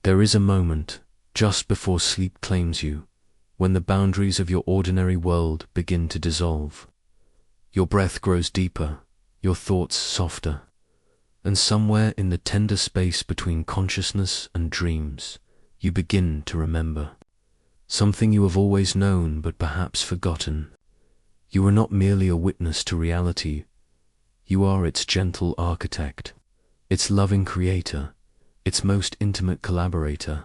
There is a moment, just before sleep claims you, when the boundaries of your ordinary world begin to dissolve. Your breath grows deeper, your thoughts softer, and somewhere in the tender space between consciousness and dreams, you begin to remember. Something you have always known but perhaps forgotten. You are not merely a witness to reality, you are its gentle architect, its loving creator, its most intimate collaborator.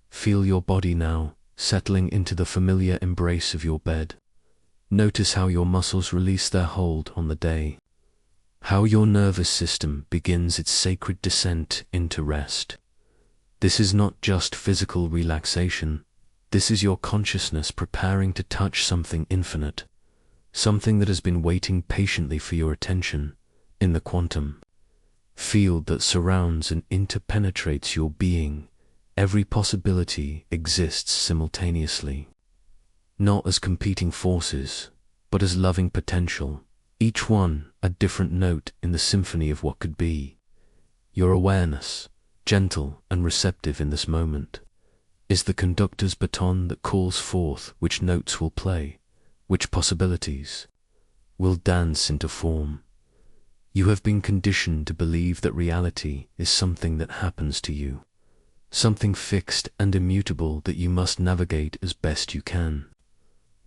Feel your body now, settling into the familiar embrace of your bed. Notice how your muscles release their hold on the day, how your nervous system begins its sacred descent into rest. This is not just physical relaxation, this is your consciousness preparing to touch something infinite, something that has been waiting patiently for your attention in the quantum field that surrounds and interpenetrates your being. Every possibility exists simultaneously, not as competing forces, but as loving potential, each one a different note in the symphony of what could be. Your awareness, gentle and receptive in this moment, is the conductor's baton that calls forth which notes will play, which possibilities will dance into form. You have been conditioned to believe that reality is something that happens to you, something fixed and immutable that you must navigate as best you can.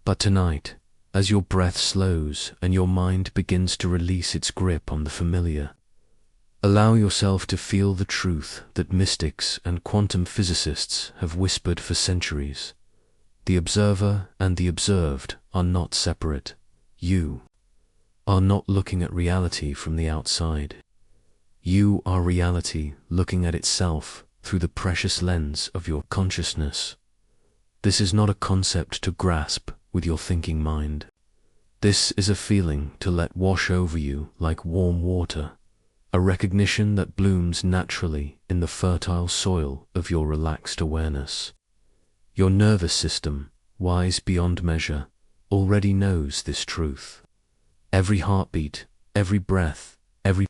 But tonight, as your breath slows and your mind begins to release its grip on the familiar, allow yourself to feel the truth that mystics and quantum physicists have whispered for centuries. The observer and the observed are not separate. You are not looking at reality from the outside. You are reality looking at itself through the precious lens of your consciousness. This is not a concept to grasp with your thinking mind. This is a feeling to let wash over you like warm water, a recognition that blooms naturally in the fertile soil of your relaxed awareness. Your nervous system, wise beyond measure, already knows this truth. Every heartbeat, every breath, every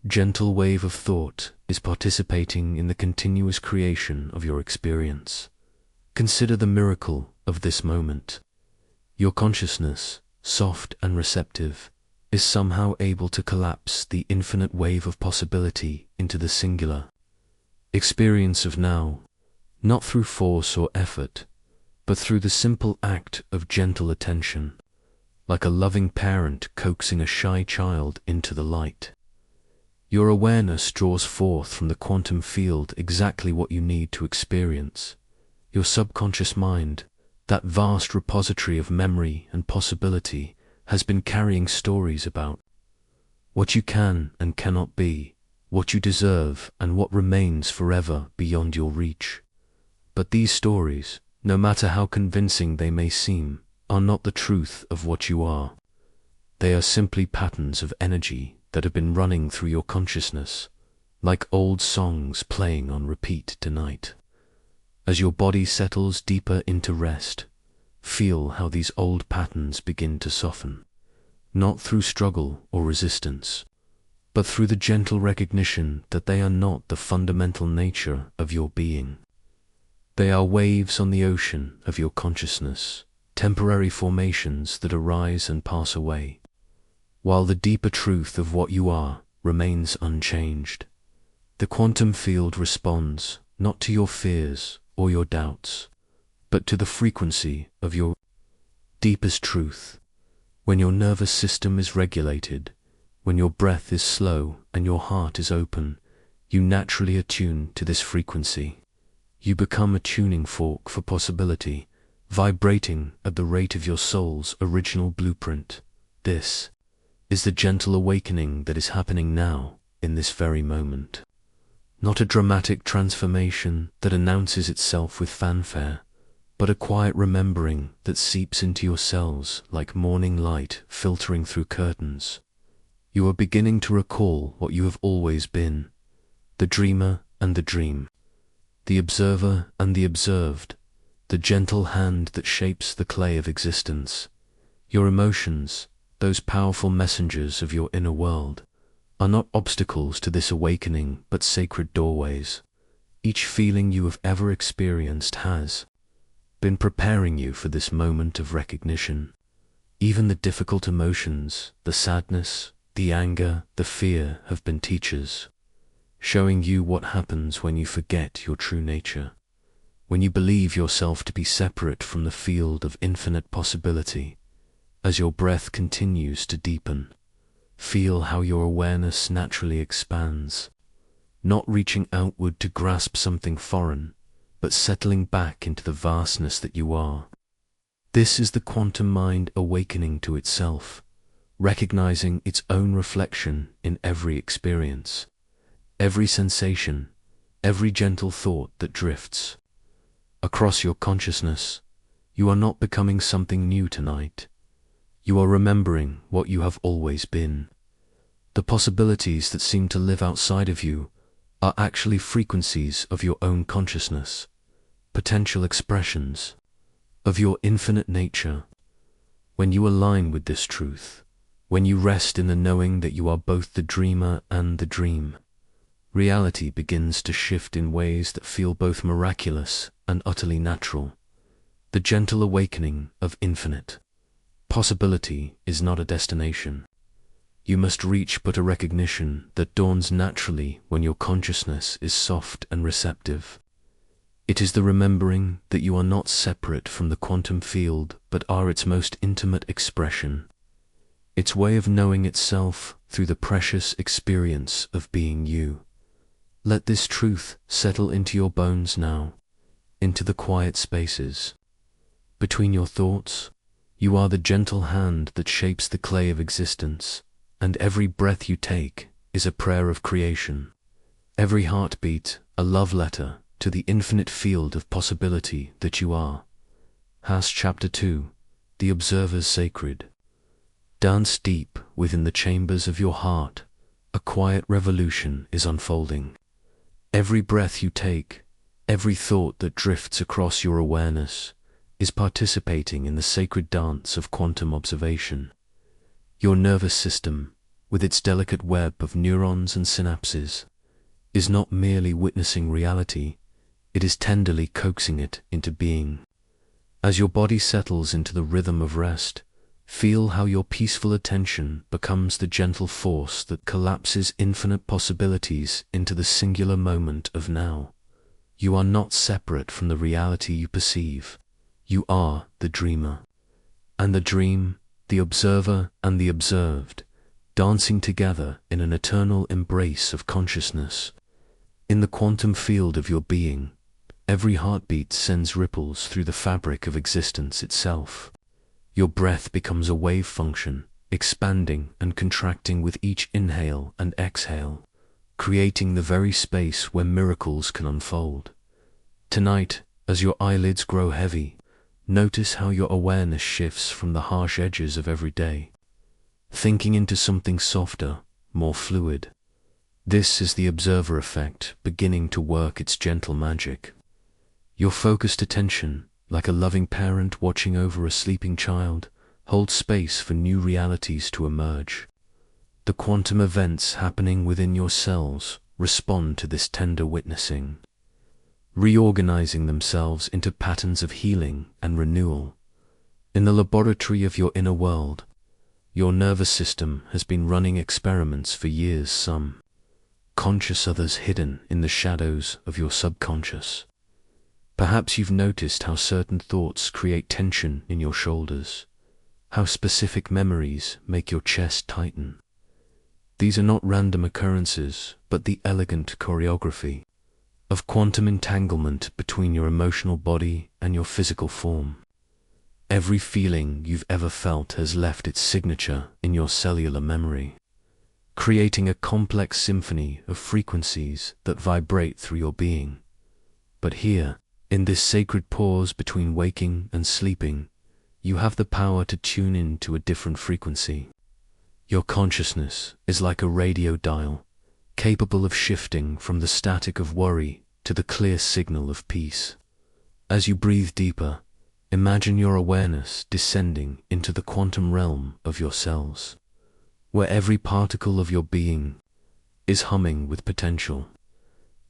gentle wave of thought is participating in the continuous creation of your experience. Consider the miracle of this moment. Your consciousness, soft and receptive, is somehow able to collapse the infinite wave of possibility into the singular experience of now, not through force or effort, but through the simple act of gentle attention, like a loving parent coaxing a shy child into the light. Your awareness draws forth from the quantum field exactly what you need to experience. Your subconscious mind, that vast repository of memory and possibility, has been carrying stories about what you can and cannot be, what you deserve and what remains forever beyond your reach. But these stories, no matter how convincing they may seem, are not the truth of what you are. They are simply patterns of energy that have been running through your consciousness, like old songs playing on repeat tonight. As your body settles deeper into rest, feel how these old patterns begin to soften, not through struggle or resistance, but through the gentle recognition that they are not the fundamental nature of your being. They are waves on the ocean of your consciousness, temporary formations that arise and pass away, while the deeper truth of what you are remains unchanged. The quantum field responds not to your fears or your doubts, but to the frequency of your deepest truth. When your nervous system is regulated, when your breath is slow and your heart is open, you naturally attune to this frequency. You become a tuning fork for possibility, vibrating at the rate of your soul's original blueprint. This is the gentle awakening that is happening now, in this very moment. Not a dramatic transformation that announces itself with fanfare, but a quiet remembering that seeps into your cells like morning light filtering through curtains. You are beginning to recall what you have always been, the dreamer and the dream, the observer and the observed, the gentle hand that shapes the clay of existence. Your emotions, those powerful messengers of your inner world, are not obstacles to this awakening but sacred doorways. Each feeling you have ever experienced has been preparing you for this moment of recognition. Even the difficult emotions, the sadness, the anger, the fear have been teachers, showing you what happens when you forget your true nature, when you believe yourself to be separate from the field of infinite possibility. As your breath continues to deepen, feel how your awareness naturally expands, not reaching outward to grasp something foreign, but settling back into the vastness that you are. This is the quantum mind awakening to itself, recognizing its own reflection in every experience, every sensation, every gentle thought that drifts across your consciousness. You are not becoming something new tonight. You are remembering what you have always been. The possibilities that seem to live outside of you are actually frequencies of your own consciousness, potential expressions of your infinite nature. When you align with this truth, when you rest in the knowing that you are both the dreamer and the dream, reality begins to shift in ways that feel both miraculous and utterly natural. The gentle awakening of infinite possibility is not a destination you must reach, but a recognition that dawns naturally when your consciousness is soft and receptive. It is the remembering that you are not separate from the quantum field, but are its most intimate expression, its way of knowing itself through the precious experience of being you. Let this truth settle into your bones now, into the quiet spaces between your thoughts. You are the gentle hand that shapes the clay of existence, and every breath you take is a prayer of creation. Every heartbeat a love letter to the infinite field of possibility that you are. Chapter 2. The Observer's Sacred. Dance deep within the chambers of your heart. A quiet revolution is unfolding. Every breath you take, every thought that drifts across your awareness, is participating in the sacred dance of quantum observation. Your nervous system, with its delicate web of neurons and synapses, is not merely witnessing reality, it is tenderly coaxing it into being. As your body settles into the rhythm of rest, feel how your peaceful attention becomes the gentle force that collapses infinite possibilities into the singular moment of now. You are not separate from the reality you perceive. You are the dreamer, and the dream, the observer and the observed, dancing together in an eternal embrace of consciousness. In the quantum field of your being, every heartbeat sends ripples through the fabric of existence itself. Your breath becomes a wave function, expanding and contracting with each inhale and exhale, creating the very space where miracles can unfold. Tonight, as your eyelids grow heavy, notice how your awareness shifts from the harsh edges of every day, thinking into something softer, more fluid. This is the observer effect beginning to work its gentle magic. Your focused attention, like a loving parent watching over a sleeping child, holds space for new realities to emerge. The quantum events happening within your cells respond to this tender witnessing, reorganizing themselves into patterns of healing and renewal. In the laboratory of your inner world, your nervous system has been running experiments for years, some conscious, others hidden in the shadows of your subconscious. Perhaps you've noticed how certain thoughts create tension in your shoulders, how specific memories make your chest tighten. These are not random occurrences, but the elegant choreography of quantum entanglement between your emotional body and your physical form. Every feeling you've ever felt has left its signature in your cellular memory, creating a complex symphony of frequencies that vibrate through your being. But here, in this sacred pause between waking and sleeping, you have the power to tune in to a different frequency. Your consciousness is like a radio dial, capable of shifting from the static of worry to the clear signal of peace. As you breathe deeper, imagine your awareness descending into the quantum realm of your cells, where every particle of your being is humming with potential.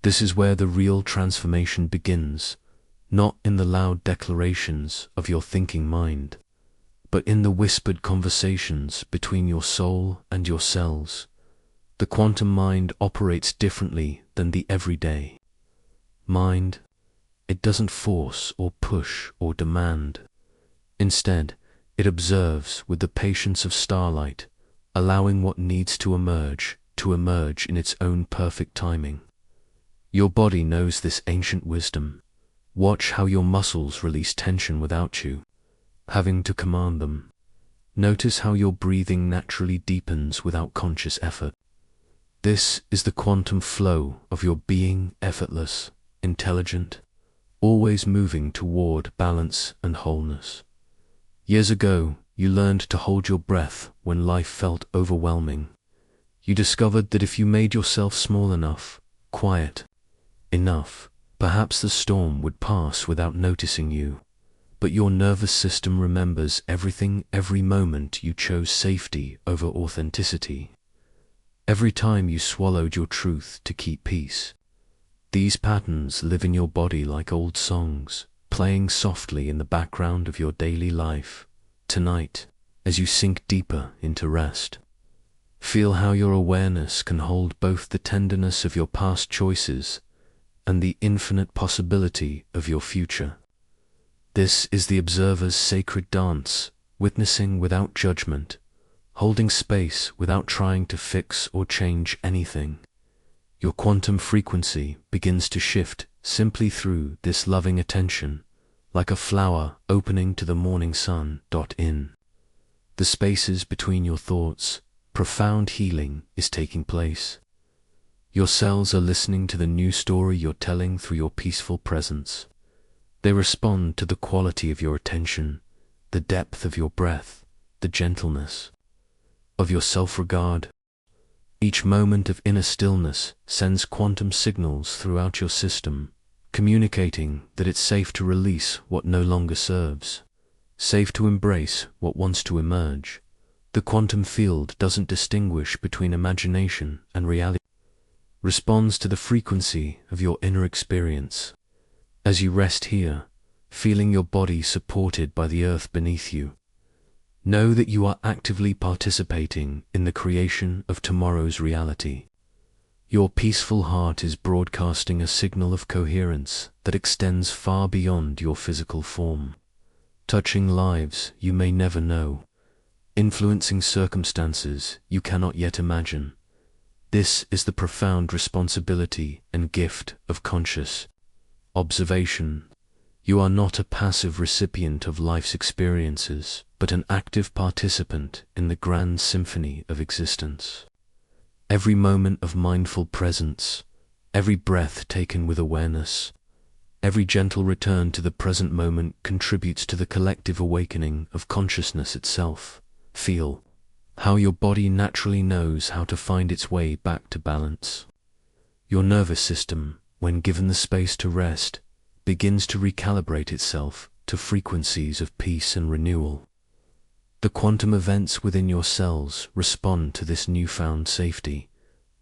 This is where the real transformation begins, not in the loud declarations of your thinking mind, but in the whispered conversations between your soul and your cells. The quantum mind operates differently than the everyday mind. It doesn't force or push or demand. Instead, it observes with the patience of starlight, allowing what needs to emerge in its own perfect timing. Your body knows this ancient wisdom. Watch how your muscles release tension without you having to command them. Notice how your breathing naturally deepens without conscious effort. This is the quantum flow of your being, effortless, intelligent, always moving toward balance and wholeness. Years ago, you learned to hold your breath when life felt overwhelming. You discovered that if you made yourself small enough, quiet enough, perhaps the storm would pass without noticing you. But your nervous system remembers everything every moment you chose safety over authenticity. Every time you swallowed your truth to keep peace. These patterns live in your body like old songs, playing softly in the background of your daily life. Tonight, as you sink deeper into rest, feel how your awareness can hold both the tenderness of your past choices and the infinite possibility of your future. This is the observer's sacred dance, witnessing without judgment, holding space without trying to fix or change anything. Your quantum frequency begins to shift simply through this loving attention, like a flower opening to the morning sun. In the spaces between your thoughts, profound healing is taking place. Your cells are listening to the new story you're telling through your peaceful presence. They respond to the quality of your attention, the depth of your breath, the gentleness of your self-regard. Each moment of inner stillness sends quantum signals throughout your system, communicating that it's safe to release what no longer serves, safe to embrace what wants to emerge. The quantum field doesn't distinguish between imagination and reality. Responds to the frequency of your inner experience. As you rest here, feeling your body supported by the earth beneath you, know that you are actively participating in the creation of tomorrow's reality. Your peaceful heart is broadcasting a signal of coherence that extends far beyond your physical form, touching lives you may never know, influencing circumstances you cannot yet imagine. This is the profound responsibility and gift of conscious observation. You are not a passive recipient of life's experiences, but an active participant in the grand symphony of existence. Every moment of mindful presence, every breath taken with awareness, every gentle return to the present moment contributes to the collective awakening of consciousness itself. Feel how your body naturally knows how to find its way back to balance. Your nervous system, when given the space to rest, begins to recalibrate itself to frequencies of peace and renewal. The quantum events within your cells respond to this newfound safety,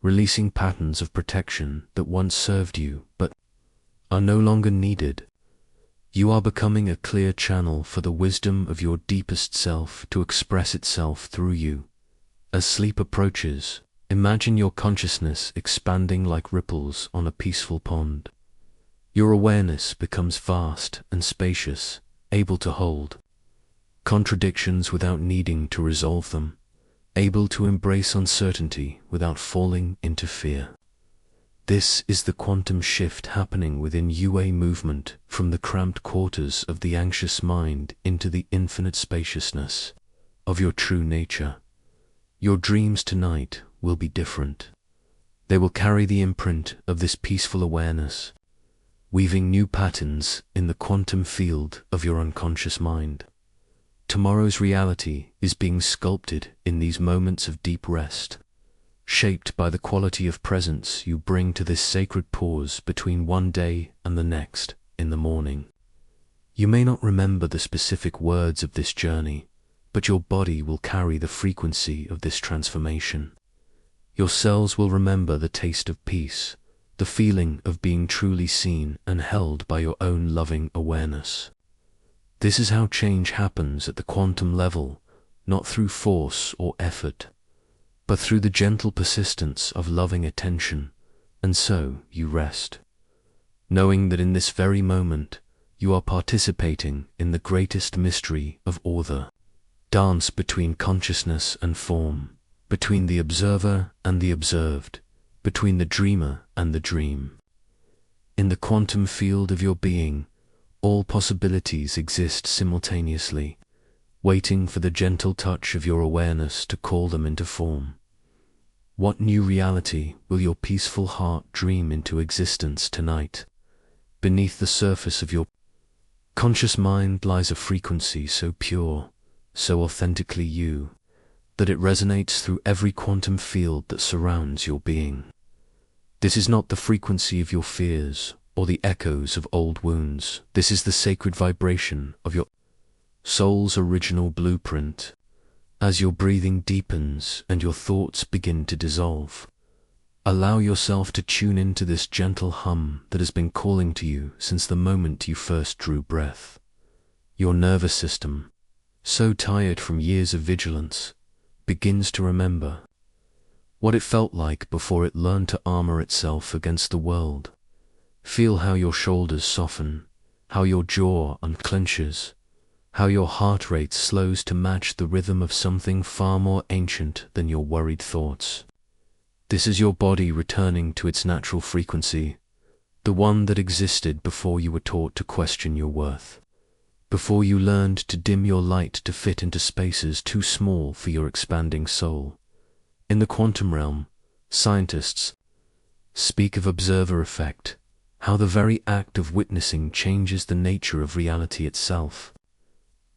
releasing patterns of protection that once served you but are no longer needed. You are becoming a clear channel for the wisdom of your deepest self to express itself through you. As sleep approaches, imagine your consciousness expanding like ripples on a peaceful pond. Your awareness becomes vast and spacious, able to hold contradictions without needing to resolve them, able to embrace uncertainty without falling into fear. This is the quantum shift happening within you, a movement from the cramped quarters of the anxious mind into the infinite spaciousness of your true nature. Your dreams tonight will be different. They will carry the imprint of this peaceful awareness, weaving new patterns in the quantum field of your unconscious mind. Tomorrow's reality is being sculpted in these moments of deep rest, shaped by the quality of presence you bring to this sacred pause between one day and the next in the morning. You may not remember the specific words of this journey, but your body will carry the frequency of this transformation. Your cells will remember the taste of peace, the the feeling of being truly seen and held by your own loving awareness. This is how change happens at the quantum level, not through force or effort, but through the gentle persistence of loving attention, and so you rest, knowing that in this very moment you are participating in the greatest mystery of all, the dance between consciousness and form, between the observer and the observed, between the dreamer and the dream. In the quantum field of your being, all possibilities exist simultaneously, waiting for the gentle touch of your awareness to call them into form. What new reality will your peaceful heart dream into existence tonight? Beneath the surface of your conscious mind lies a frequency so pure, so authentically you, that it resonates through every quantum field that surrounds your being. This is not the frequency of your fears or the echoes of old wounds. This is the sacred vibration of your soul's original blueprint. As your breathing deepens and your thoughts begin to dissolve, allow yourself to tune into this gentle hum that has been calling to you since the moment you first drew breath. Your nervous system, so tired from years of vigilance, begins to remember what it felt like before it learned to armor itself against the world. Feel how your shoulders soften, how your jaw unclenches, how your heart rate slows to match the rhythm of something far more ancient than your worried thoughts. This is your body returning to its natural frequency, the one that existed before you were taught to question your worth, before you learned to dim your light to fit into spaces too small for your expanding soul. In the quantum realm, scientists speak of observer effect, how the very act of witnessing changes the nature of reality itself.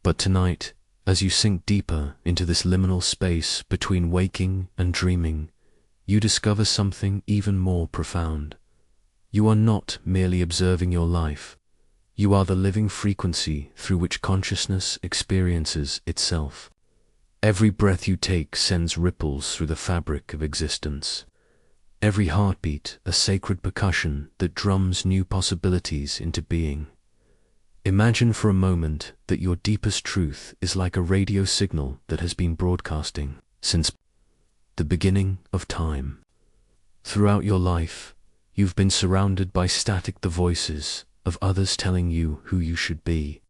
But tonight, as you sink deeper into this liminal space between waking and dreaming, you discover something even more profound. You are not merely observing your life. You are the living frequency through which consciousness experiences itself. Every breath you take sends ripples through the fabric of existence. Every heartbeat a sacred percussion that drums new possibilities into being. Imagine for a moment that your deepest truth is like a radio signal that has been broadcasting since the beginning of time. Throughout your life, you've been surrounded by the voices of others telling you who you should be.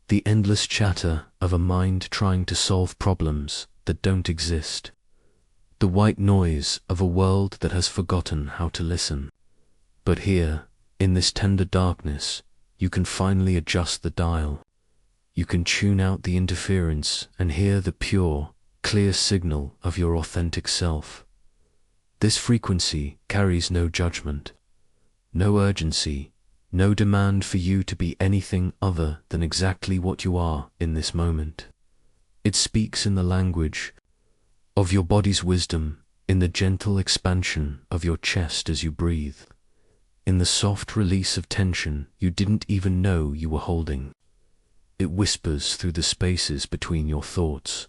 The endless chatter of a mind trying to solve problems that don't exist. The white noise of a world that has forgotten how to listen. But here, in this tender darkness, you can finally adjust the dial. You can tune out the interference and hear the pure, clear signal of your authentic self. This frequency carries no judgment, no urgency, no demand for you to be anything other than exactly what you are in this moment. It speaks in the language of your body's wisdom, in the gentle expansion of your chest as you breathe, in the soft release of tension you didn't even know you were holding. It whispers through the spaces between your thoughts,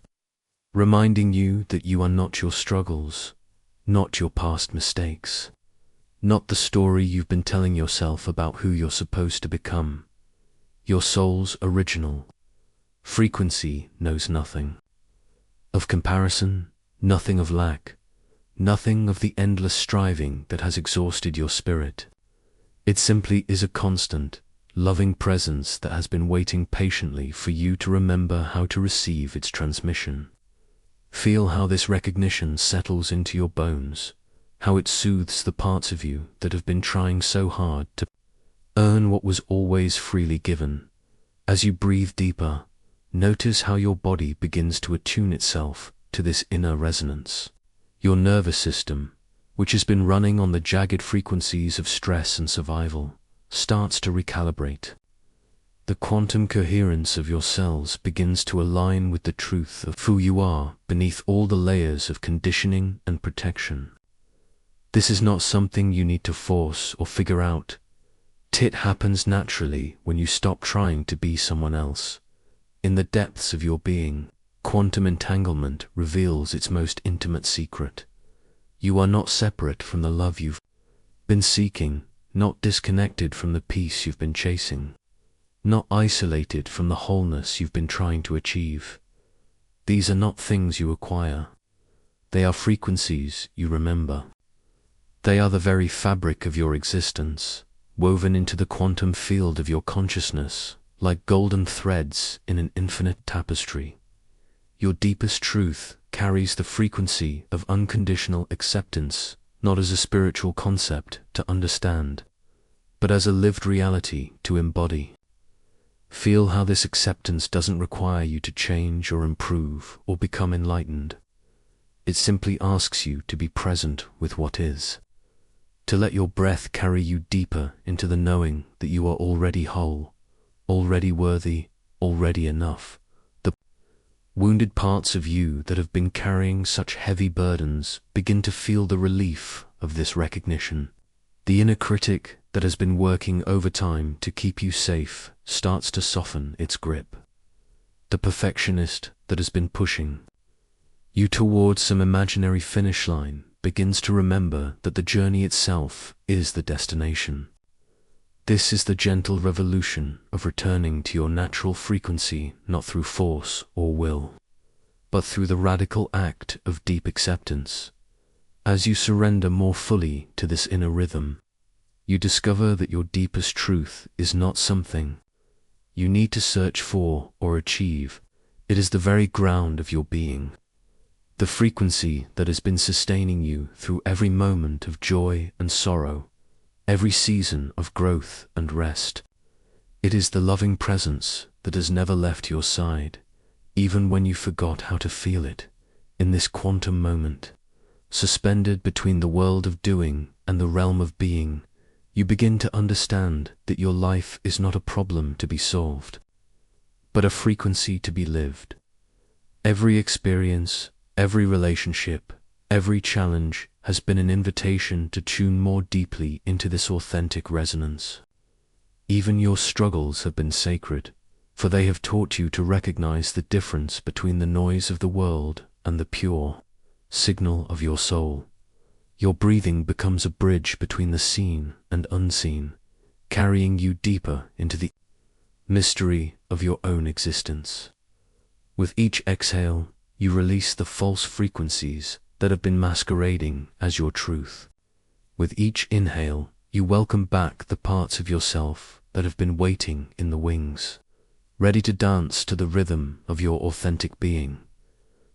reminding you that you are not your struggles, not your past mistakes, not the story you've been telling yourself about who you're supposed to become. Your soul's original frequency knows nothing of comparison, nothing of lack, nothing of the endless striving that has exhausted your spirit. It simply is a constant, loving presence that has been waiting patiently for you to remember how to receive its transmission. Feel how this recognition settles into your bones, how it soothes the parts of you that have been trying so hard to earn what was always freely given. As you breathe deeper, notice how your body begins to attune itself to this inner resonance. Your nervous system, which has been running on the jagged frequencies of stress and survival, starts to recalibrate. The quantum coherence of your cells begins to align with the truth of who you are beneath all the layers of conditioning and protection. This is not something you need to force or figure out. It happens naturally when you stop trying to be someone else. In the depths of your being, quantum entanglement reveals its most intimate secret. You are not separate from the love you've been seeking, not disconnected from the peace you've been chasing, not isolated from the wholeness you've been trying to achieve. These are not things you acquire. They are frequencies you remember. They are the very fabric of your existence, woven into the quantum field of your consciousness, like golden threads in an infinite tapestry. Your deepest truth carries the frequency of unconditional acceptance, not as a spiritual concept to understand, but as a lived reality to embody. Feel how this acceptance doesn't require you to change or improve or become enlightened. It simply asks you to be present with what is, to let your breath carry you deeper into the knowing that you are already whole, already worthy, already enough. The wounded parts of you that have been carrying such heavy burdens begin to feel the relief of this recognition. The inner critic that has been working overtime to keep you safe starts to soften its grip. The perfectionist that has been pushing you towards some imaginary finish line begins to remember that the journey itself is the destination. This is the gentle revolution of returning to your natural frequency, not through force or will, but through the radical act of deep acceptance. As you surrender more fully to this inner rhythm, you discover that your deepest truth is not something you need to search for or achieve. It is the very ground of your being, the frequency that has been sustaining you through every moment of joy and sorrow, every season of growth and rest. It is the loving presence that has never left your side, even when you forgot how to feel it. In this quantum moment, suspended between the world of doing and the realm of being, you begin to understand that your life is not a problem to be solved, but a frequency to be lived. Every experience, every relationship, every challenge has been an invitation to tune more deeply into this authentic resonance. Even your struggles have been sacred, for they have taught you to recognize the difference between the noise of the world and the pure signal of your soul. Your breathing becomes a bridge between the seen and unseen, carrying you deeper into the mystery of your own existence. With each exhale, you release the false frequencies that have been masquerading as your truth. With each inhale, you welcome back the parts of yourself that have been waiting in the wings, ready to dance to the rhythm of your authentic being.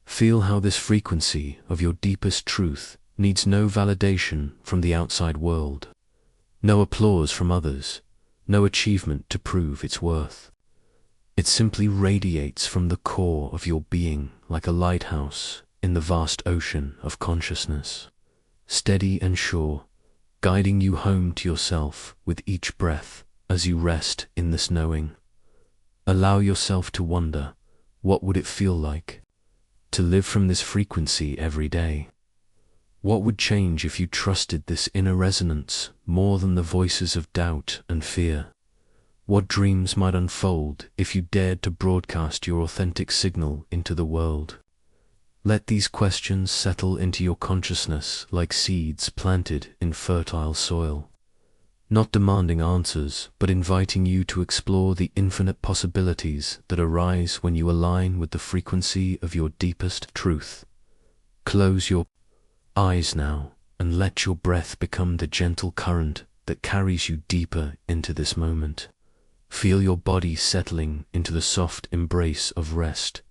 Feel how this frequency of your deepest truth needs no validation from the outside world, no applause from others, no achievement to prove its worth. It simply radiates from the core of your being like a lighthouse in the vast ocean of consciousness, steady and sure, guiding you home to yourself with each breath as you rest in this knowing. Allow yourself to wonder, what would it feel like to live from this frequency every day? What would change if you trusted this inner resonance more than the voices of doubt and fear? What dreams might unfold if you dared to broadcast your authentic signal into the world? Let these questions settle into your consciousness like seeds planted in fertile soil, not demanding answers, but inviting you to explore the infinite possibilities that arise when you align with the frequency of your deepest truth. Close your eyes now and let your breath become the gentle current that carries you deeper into this moment. Feel your body settling into the soft embrace of rest,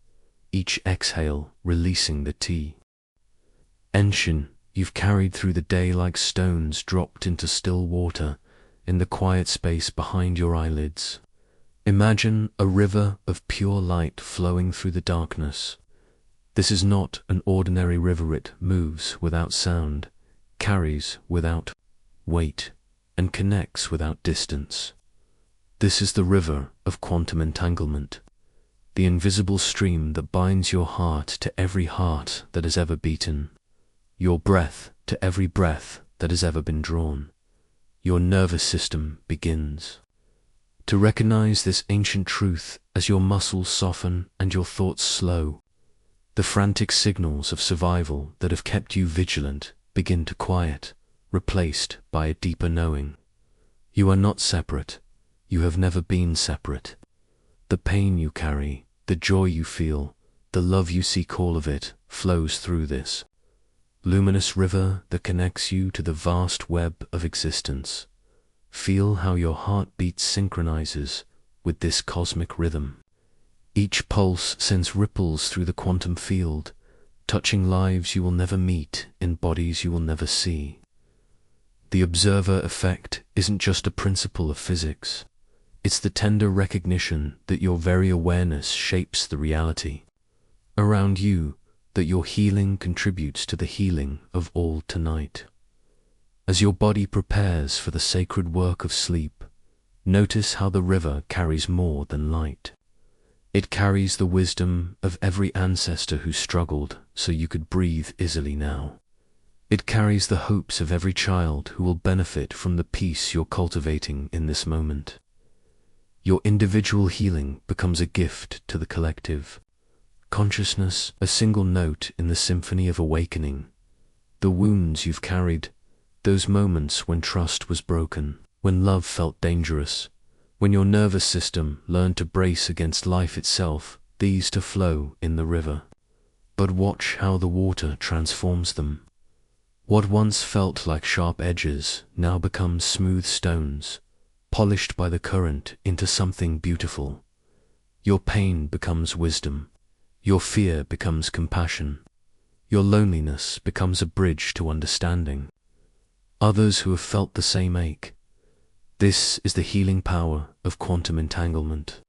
each exhale releasing the tension you've carried through the day like stones dropped into still water in the quiet space behind your eyelids. Imagine a river of pure light flowing through the darkness. This is not an ordinary river. It moves without sound, carries without weight, and connects without distance. This is the river of quantum entanglement, the invisible stream that binds your heart to every heart that has ever beaten, your breath to every breath that has ever been drawn. Your nervous system begins to recognize this ancient truth as your muscles soften and your thoughts slow. The frantic signals of survival that have kept you vigilant begin to quiet, replaced by a deeper knowing. You are not separate. You have never been separate. The pain you carry, the joy you feel, the love you seek, all of it flows through this luminous river that connects you to the vast web of existence. Feel how your heartbeat synchronizes with this cosmic rhythm. Each pulse sends ripples through the quantum field, touching lives you will never meet in bodies you will never see. The observer effect isn't just a principle of physics. It's the tender recognition that your very awareness shapes the reality around you, that your healing contributes to the healing of all tonight. As your body prepares for the sacred work of sleep, notice how the river carries more than light. It carries the wisdom of every ancestor who struggled so you could breathe easily now. It carries the hopes of every child who will benefit from the peace you're cultivating in this moment. Your individual healing becomes a gift to the collective. Consciousness, a single note in the symphony of awakening. The wounds you've carried, those moments when trust was broken, when love felt dangerous, when your nervous system learned to brace against life itself, these to flow in the river. But watch how the water transforms them. What once felt like sharp edges now becomes smooth stones, polished by the current into something beautiful. Your pain becomes wisdom. Your fear becomes compassion. Your loneliness becomes a bridge to understanding others who have felt the same ache. This is the healing power of quantum entanglement.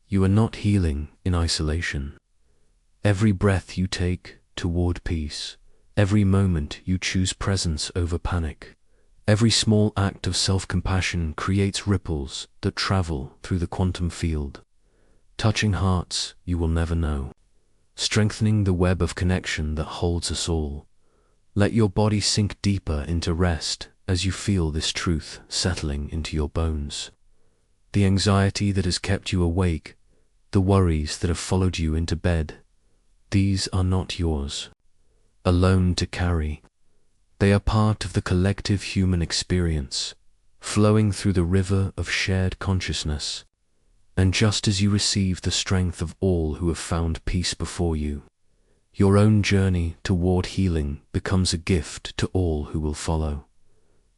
You are not healing in isolation. Every breath you take toward peace, every moment you choose presence over panic, every small act of self-compassion creates ripples that travel through the quantum field, touching hearts you will never know, strengthening the web of connection that holds us all. Let your body sink deeper into rest as you feel this truth settling into your bones. The anxiety that has kept you awake, the worries that have followed you into bed, these are not yours alone to carry. They are part of the collective human experience, flowing through the river of shared consciousness. And just as you receive the strength of all who have found peace before you, your own journey toward healing becomes a gift to all who will follow.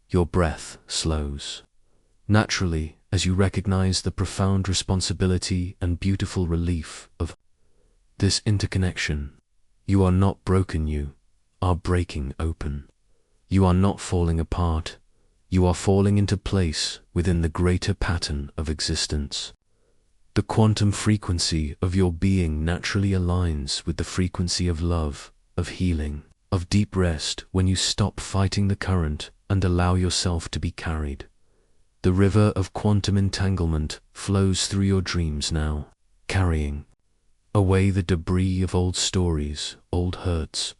Your breath slows naturally as you recognize the profound responsibility and beautiful relief of this interconnection. You are not broken, you are breaking open. You are not falling apart. You are falling into place within the greater pattern of existence. The quantum frequency of your being naturally aligns with the frequency of love, of healing, of deep rest when you stop fighting the current and allow yourself to be carried. The river of quantum entanglement flows through your dreams now, carrying away the debris of old stories, old hurts,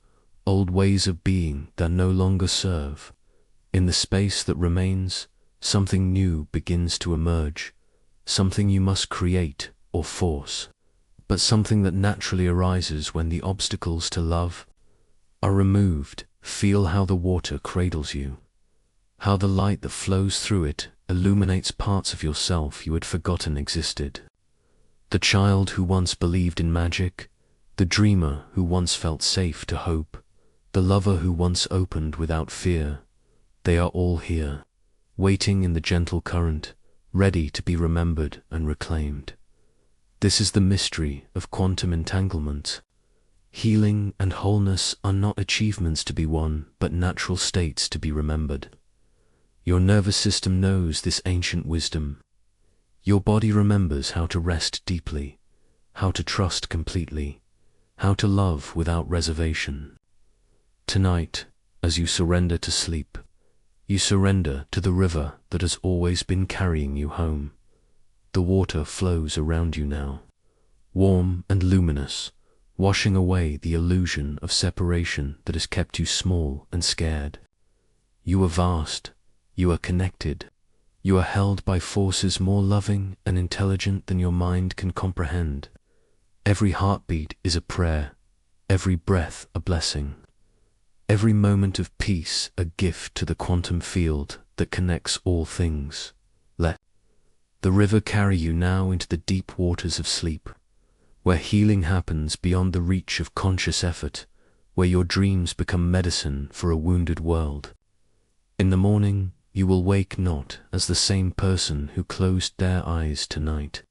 old ways of being that no longer serve. In the space that remains, something new begins to emerge, something you must create or force, but something that naturally arises when the obstacles to love are removed. Feel how the water cradles you, how the light that flows through it illuminates parts of yourself you had forgotten existed. The child who once believed in magic, the dreamer who once felt safe to hope, the lover who once opened without fear, they are all here, waiting in the gentle current, ready to be remembered and reclaimed. This is the mystery of quantum entanglement. Healing and wholeness are not achievements to be won, but natural states to be remembered. Your nervous system knows this ancient wisdom. Your body remembers how to rest deeply, how to trust completely, how to love without reservation. Tonight, as you surrender to sleep, you surrender to the river that has always been carrying you home. The water flows around you now, warm and luminous, washing away the illusion of separation that has kept you small and scared. You are vast, you are connected, you are held by forces more loving and intelligent than your mind can comprehend. Every heartbeat is a prayer, every breath a blessing. every moment of peace a gift to the quantum field that connects all things. Let the river carry you now into the deep waters of sleep, where healing happens beyond the reach of conscious effort, where your dreams become medicine for a wounded world. In the morning, you will wake not as the same person who closed their eyes tonight,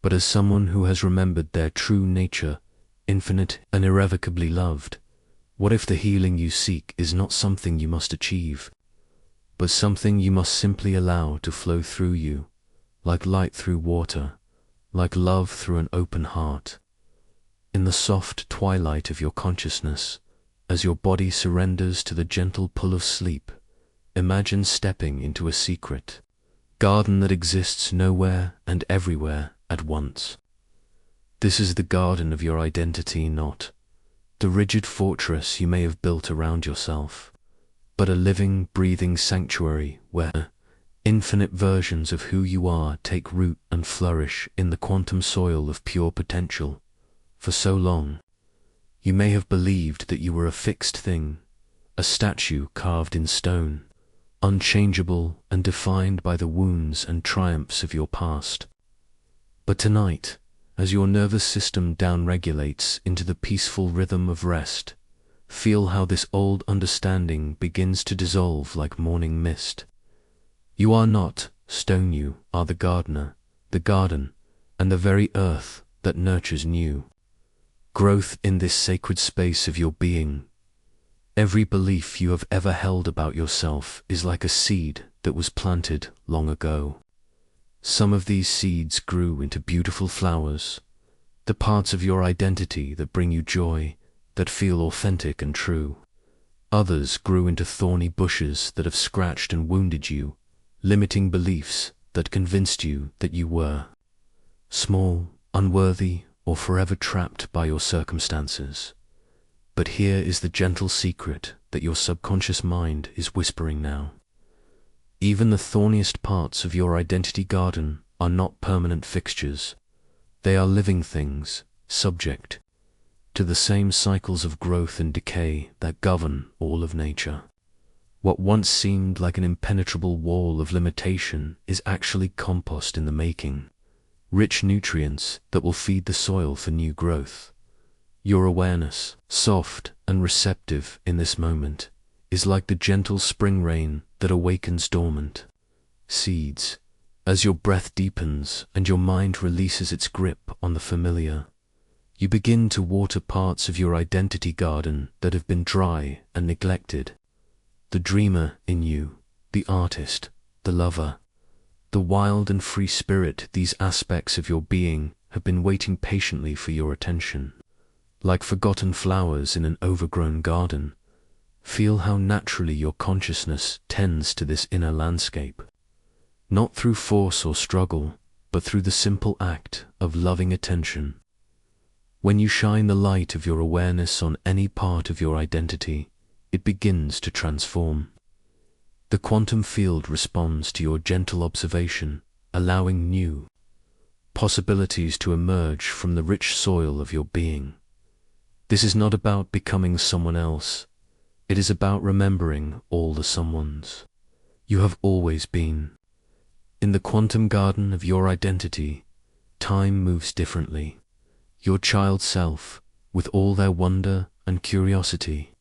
but as someone who has remembered their true nature, infinite and irrevocably loved. What if the healing you seek is not something you must achieve, but something you must simply allow to flow through you, like light through water, like love through an open heart? In the soft twilight of your consciousness, as your body surrenders to the gentle pull of sleep, imagine stepping into a secret garden that exists nowhere and everywhere at once. This is the garden of your identity, not the rigid fortress you may have built around yourself, but a living, breathing sanctuary where infinite versions of who you are take root and flourish in the quantum soil of pure potential. For so long, you may have believed that you were a fixed thing, a statue carved in stone, unchangeable and defined by the wounds and triumphs of your past. But tonight, as your nervous system downregulates into the peaceful rhythm of rest, feel how this old understanding begins to dissolve like morning mist. You are not stone, you are the gardener, the garden, and the very earth that nurtures new growth in this sacred space of your being. Every belief you have ever held about yourself is like a seed that was planted long ago. Some of these seeds grew into beautiful flowers, the parts of your identity that bring you joy, that feel authentic and true. Others grew into thorny bushes that have scratched and wounded you, limiting beliefs that convinced you that you were small, unworthy, or forever trapped by your circumstances. But here is the gentle secret that your subconscious mind is whispering now. Even the thorniest parts of your identity garden are not permanent fixtures. They are living things, subject to the same cycles of growth and decay that govern all of nature. What once seemed like an impenetrable wall of limitation is actually compost in the making, rich nutrients that will feed the soil for new growth. Your awareness, soft and receptive in this moment, is like the gentle spring rain that awakens dormant seeds. As your breath deepens and your mind releases its grip on the familiar, you begin to water parts of your identity garden that have been dry and neglected. The dreamer in you, the artist, the lover, the wild and free spirit, these aspects of your being have been waiting patiently for your attention. Like forgotten flowers in an overgrown garden, feel how naturally your consciousness tends to this inner landscape, not through force or struggle, but through the simple act of loving attention. When you shine the light of your awareness on any part of your identity, it begins to transform. The quantum field responds to your gentle observation, allowing new possibilities to emerge from the rich soil of your being. This is not about becoming someone else. It is about remembering all the someones you have always been. In the quantum garden of your identity, time moves differently. Your child self, with all their wonder and curiosity,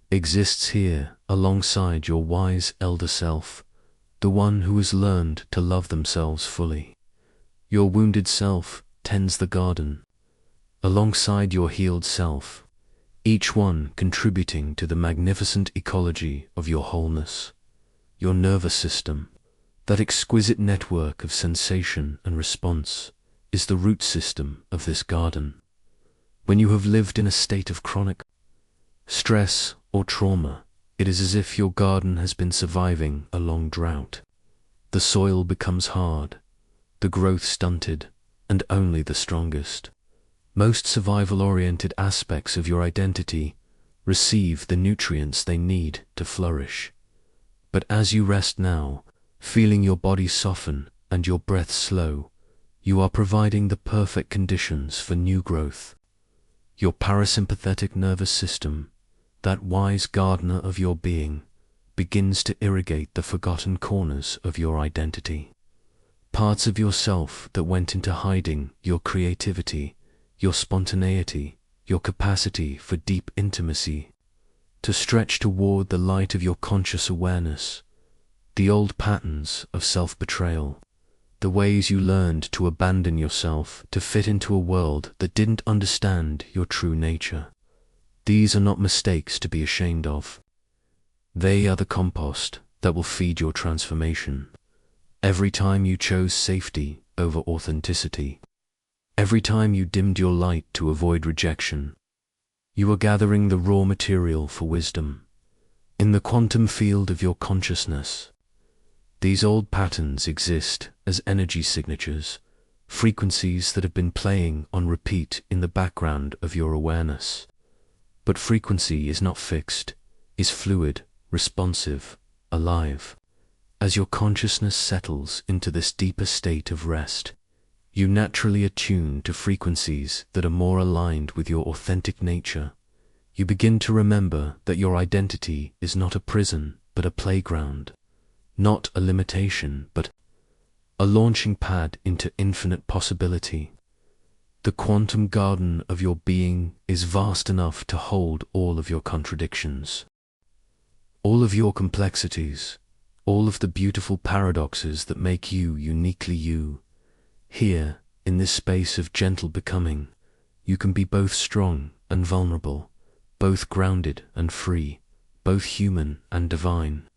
exists here alongside your wise elder self, the one who has learned to love themselves fully. Your wounded self tends the garden, alongside your healed self, each one contributing to the magnificent ecology of your wholeness. Your nervous system, that exquisite network of sensation and response, is the root system of this garden. When you have lived in a state of chronic stress or trauma, it is as if your garden has been surviving a long drought. The soil becomes hard, the growth stunted, and only the strongest, most survival-oriented aspects of your identity receive the nutrients they need to flourish. But as you rest now, feeling your body soften and your breath slow, you are providing the perfect conditions for new growth. Your parasympathetic nervous system, that wise gardener of your being, begins to irrigate the forgotten corners of your identity. Parts of yourself that went into hiding, your creativity, your spontaneity, your capacity for deep intimacy, to stretch toward the light of your conscious awareness, the old patterns of self-betrayal, the ways you learned to abandon yourself to fit into a world that didn't understand your true nature. These are not mistakes to be ashamed of. They are the compost that will feed your transformation. Every time you chose safety over authenticity, every time you dimmed your light to avoid rejection, you are gathering the raw material for wisdom. In the quantum field of your consciousness, these old patterns exist as energy signatures, frequencies that have been playing on repeat in the background of your awareness. But frequency is not fixed, is fluid, responsive, alive. As your consciousness settles into this deeper state of rest, you naturally attune to frequencies that are more aligned with your authentic nature. You begin to remember that your identity is not a prison, but a playground, not a limitation, but a launching pad into infinite possibility. The quantum garden of your being is vast enough to hold all of your contradictions, all of your complexities, all of the beautiful paradoxes that make you uniquely you. Here, in this space of gentle becoming, you can be both strong and vulnerable, both grounded and free, both human and divine.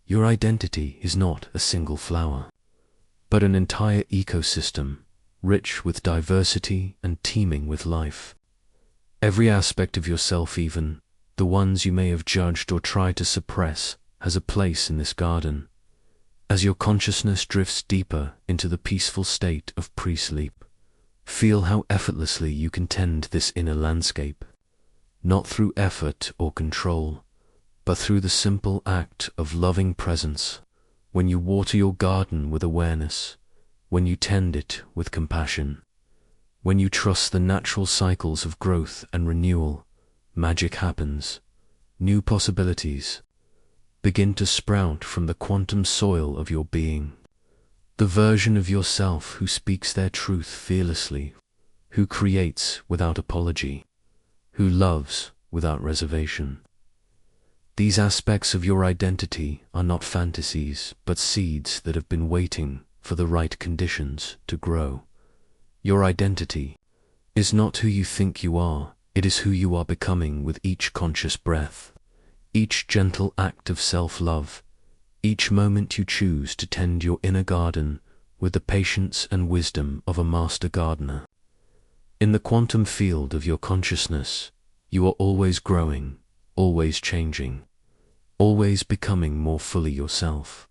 Your identity is not a single flower, but an entire ecosystem, rich with diversity and teeming with life. Every aspect of yourself, even the ones you may have judged or tried to suppress, has a place in this garden. As your consciousness drifts deeper into the peaceful state of pre-sleep, feel how effortlessly you can tend this inner landscape, not through effort or control, but through the simple act of loving presence. When you water your garden with awareness, when you tend it with compassion, when you trust the natural cycles of growth and renewal, magic happens. New possibilities begin to sprout from the quantum soil of your being. The version of yourself who speaks their truth fearlessly, who creates without apology, who loves without reservation. These aspects of your identity are not fantasies, but seeds that have been waiting for the right conditions to grow. Your identity is not who you think you are, it is who you are becoming with each conscious breath, each gentle act of self-love, each moment you choose to tend your inner garden with the patience and wisdom of a master gardener. In the quantum field of your consciousness, you are always growing, always changing, always becoming more fully yourself.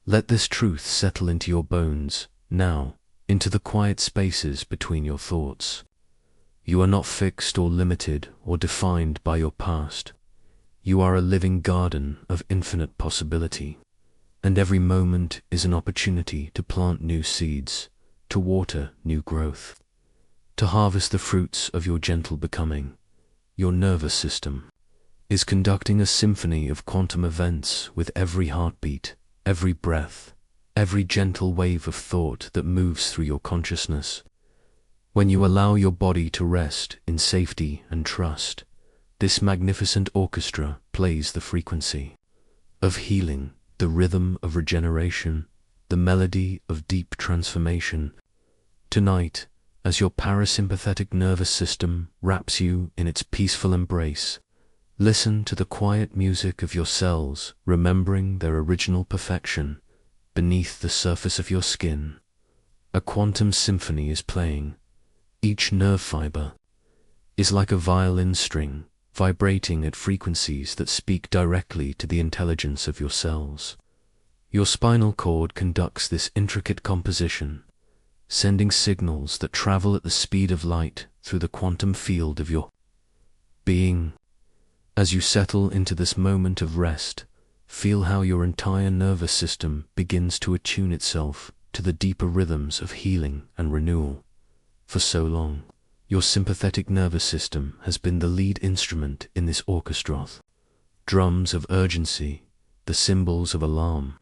Let this truth settle into your bones, now, into the quiet spaces between your thoughts. You are not fixed or limited or defined by your past. You are a living garden of infinite possibility, and every moment is an opportunity to plant new seeds, to water new growth, to harvest the fruits of your gentle becoming. Your nervous system is conducting a symphony of quantum events with every heartbeat, every breath, every gentle wave of thought that moves through your consciousness. When you allow your body to rest in safety and trust, this magnificent orchestra plays the frequency of healing, the rhythm of regeneration, the melody of deep transformation. Tonight, as your parasympathetic nervous system wraps you in its peaceful embrace, listen to the quiet music of your cells, remembering their original perfection beneath the surface of your skin. A quantum symphony is playing. Each nerve fiber is like a violin string, vibrating at frequencies that speak directly to the intelligence of your cells. Your spinal cord conducts this intricate composition, sending signals that travel at the speed of light through the quantum field of your being. As you settle into this moment of rest, feel how your entire nervous system begins to attune itself to the deeper rhythms of healing and renewal. For so long, Your sympathetic nervous system has been the lead instrument in this orchestra. Drums of urgency, the cymbals of alarm,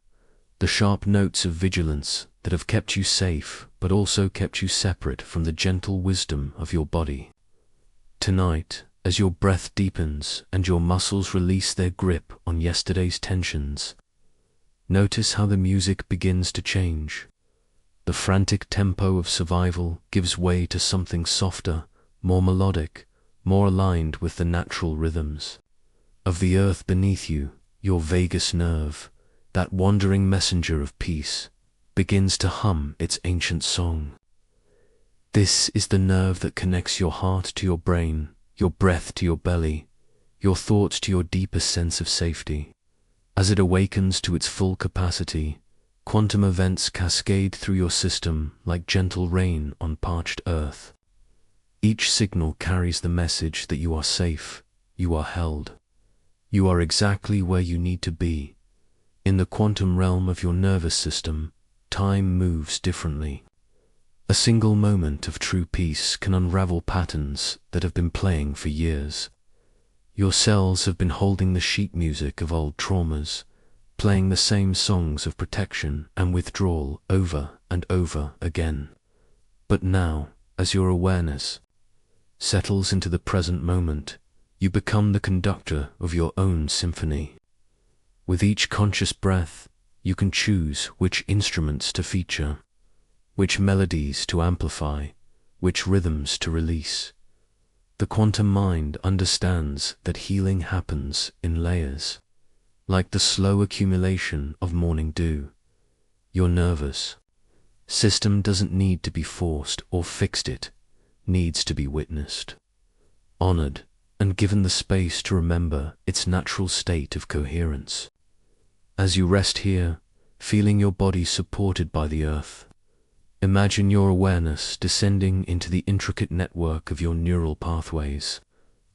the sharp notes of vigilance that have kept you safe but also kept you separate from the gentle wisdom of your body. Tonight, as your breath deepens and your muscles release their grip on yesterday's tensions, notice how the music begins to change. The frantic tempo of survival gives way to something softer, more melodic, more aligned with the natural rhythms of the earth beneath you. Your vagus nerve, that wandering messenger of peace, begins to hum its ancient song. This is the nerve that connects your heart to your brain, your breath to your belly, your thoughts to your deepest sense of safety. As it awakens to its full capacity, quantum events cascade through your system like gentle rain on parched earth. Each signal carries the message that you are safe, you are held. You are exactly where you need to be. In the quantum realm of your nervous system, time moves differently. A single moment of true peace can unravel patterns that have been playing for years. Your cells have been holding the sheet music of old traumas, playing the same songs of protection and withdrawal over and over again. But now, as your awareness settles into the present moment, you become the conductor of your own symphony. With each conscious breath, you can choose which instruments to feature, which melodies to amplify, which rhythms to release. The quantum mind understands that healing happens in layers, like the slow accumulation of morning dew. Your nervous system doesn't need to be forced or fixed, it needs to be witnessed, honored, and given the space to remember its natural state of coherence. As you rest here, feeling your body supported by the earth, imagine your awareness descending into the intricate network of your neural pathways,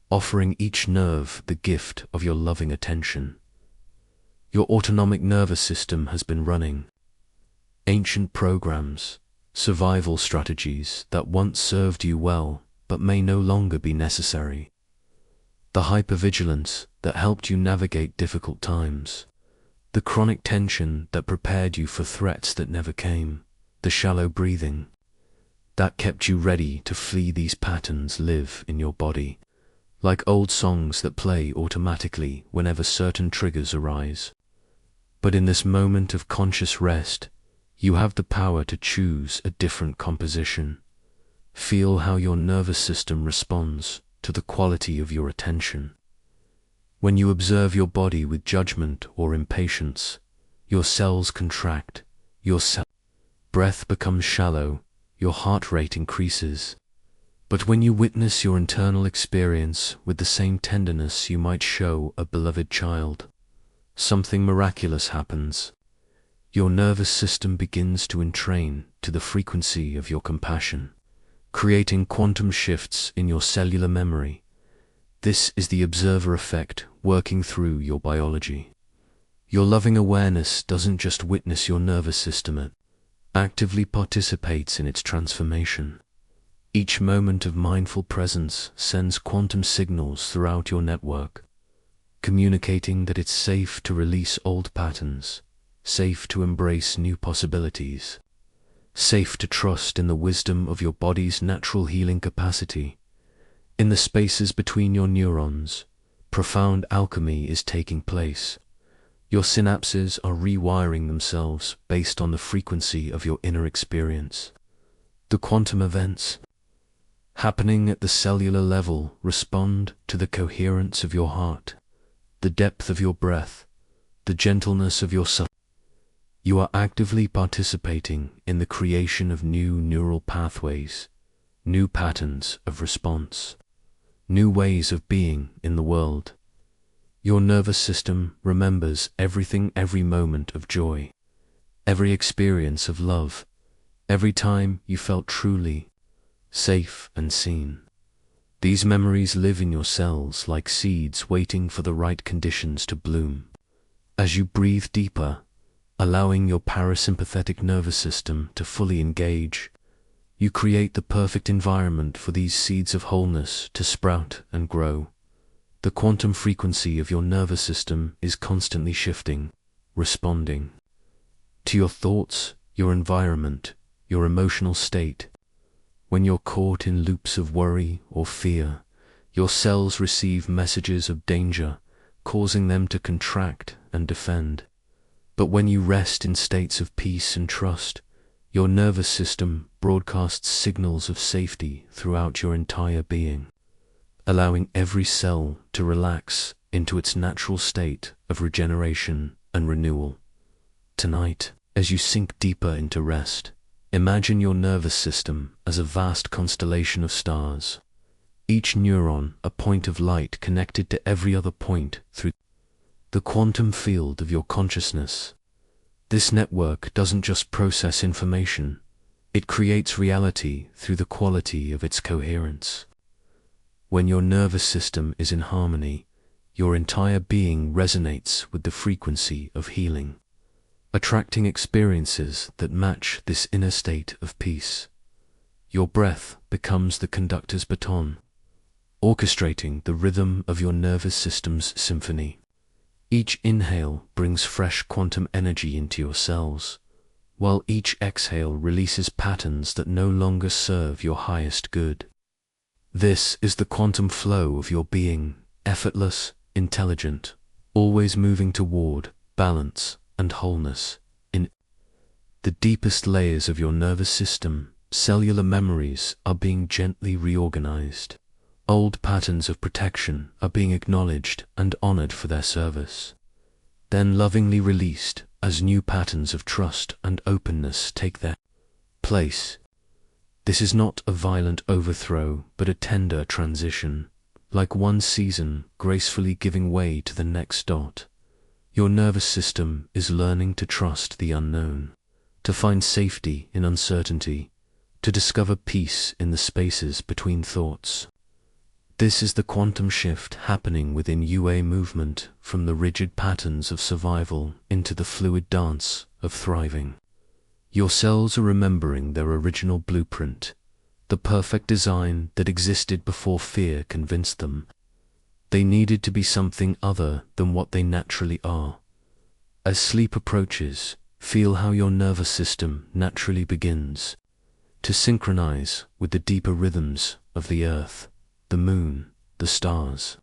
offering each nerve the gift of your loving attention. Your autonomic nervous system has been running ancient programs, survival strategies that once served you well but may no longer be necessary. The hypervigilance that helped you navigate difficult times, the chronic tension that prepared you for threats that never came, the shallow breathing that kept you ready to flee. These patterns live in your body, like old songs that play automatically whenever certain triggers arise. But in this moment of conscious rest, you have the power to choose a different composition. Feel how your nervous system responds to the quality of your attention. When you observe your body with judgment or impatience, your cells contract, your breath becomes shallow, your heart rate increases. But when you witness your internal experience with the same tenderness you might show a beloved child, something miraculous happens. Your nervous system begins to entrain to the frequency of your compassion, creating quantum shifts in your cellular memory. This is the observer effect working through your biology. Your loving awareness doesn't just witness your nervous system, it actively participates in its transformation. Each moment of mindful presence sends quantum signals throughout your network, communicating that it's safe to release old patterns, safe to embrace new possibilities, safe to trust in the wisdom of your body's natural healing capacity. In the spaces between your neurons, profound alchemy is taking place. Your synapses are rewiring themselves based on the frequency of your inner experience. The quantum events happening at the cellular level respond to the coherence of your heart, the depth of your breath, the gentleness of your soul. You are actively participating in the creation of new neural pathways, new patterns of response, new ways of being in the world. Your nervous system remembers everything, every moment of joy, every experience of love, every time you felt truly safe and seen. These memories live in your cells like seeds waiting for the right conditions to bloom. As you breathe deeper, allowing your parasympathetic nervous system to fully engage, You create the perfect environment for these seeds of wholeness to sprout and grow. The quantum frequency of your nervous system is constantly shifting, responding to your thoughts, your environment, your emotional state. When you're caught in loops of worry or fear, your cells receive messages of danger, causing them to contract and defend. But when you rest in states of peace and trust, your nervous system broadcasts signals of safety throughout your entire being, allowing every cell to relax into its natural state of regeneration and renewal. Tonight, as you sink deeper into rest, imagine your nervous system as a vast constellation of stars, each neuron a point of light connected to every other point through the quantum field of your consciousness. This network doesn't just process information, it creates reality through the quality of its coherence. When your nervous system is in harmony, your entire being resonates with the frequency of healing, attracting experiences that match this inner state of peace. Your breath becomes the conductor's baton, orchestrating the rhythm of your nervous system's symphony. Each inhale brings fresh quantum energy into your cells, while each exhale releases patterns that no longer serve your highest good. This is the quantum flow of your being, effortless, intelligent, always moving toward balance and wholeness. In the deepest layers of your nervous system, cellular memories are being gently reorganized. Old patterns of protection are being acknowledged and honored for their service, then lovingly released as new patterns of trust and openness take their place. This is not a violent overthrow, but a tender transition, like one season gracefully giving way to the next dot. Your nervous system is learning to trust the unknown, to find safety in uncertainty, to discover peace in the spaces between thoughts. This is the quantum shift happening within UA movement, from the rigid patterns of survival into the fluid dance of thriving. Your cells are remembering their original blueprint, the perfect design that existed before fear convinced them they needed to be something other than what they naturally are. As sleep approaches, feel how your nervous system naturally begins to synchronize with the deeper rhythms of the earth, the moon, the stars.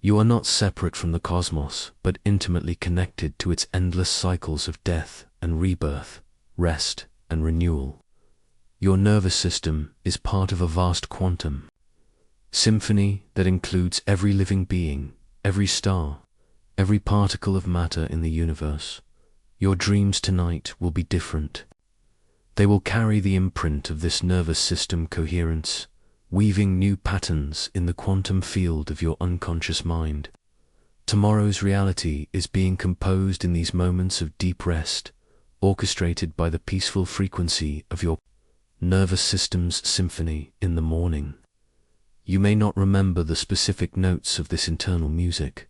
You are not separate from the cosmos, but intimately connected to its endless cycles of death and rebirth, rest and renewal. Your nervous system is part of a vast quantum symphony that includes every living being, every star, every particle of matter in the universe. Your dreams tonight will be different. They will carry the imprint of this nervous system coherence, weaving new patterns in the quantum field of your unconscious mind. Tomorrow's reality is being composed in these moments of deep rest, orchestrated by the peaceful frequency of your nervous system's symphony in the morning. You may not remember the specific notes of this internal music,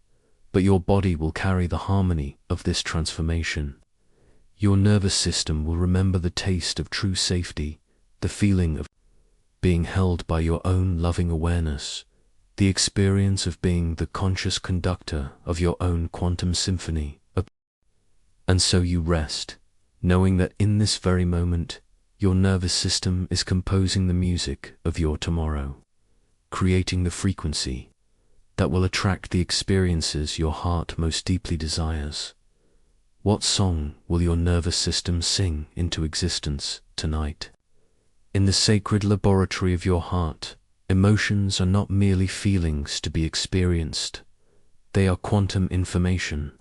but your body will carry the harmony of this transformation. Your nervous system will remember the taste of true safety, the feeling of being held by your own loving awareness, the experience of being the conscious conductor of your own quantum symphony. And so you rest, knowing that in this very moment, your nervous system is composing the music of your tomorrow, creating the frequency that will attract the experiences your heart most deeply desires. What song will your nervous system sing into existence tonight? In the sacred laboratory of your heart, emotions are not merely feelings to be experienced. They are quantum information,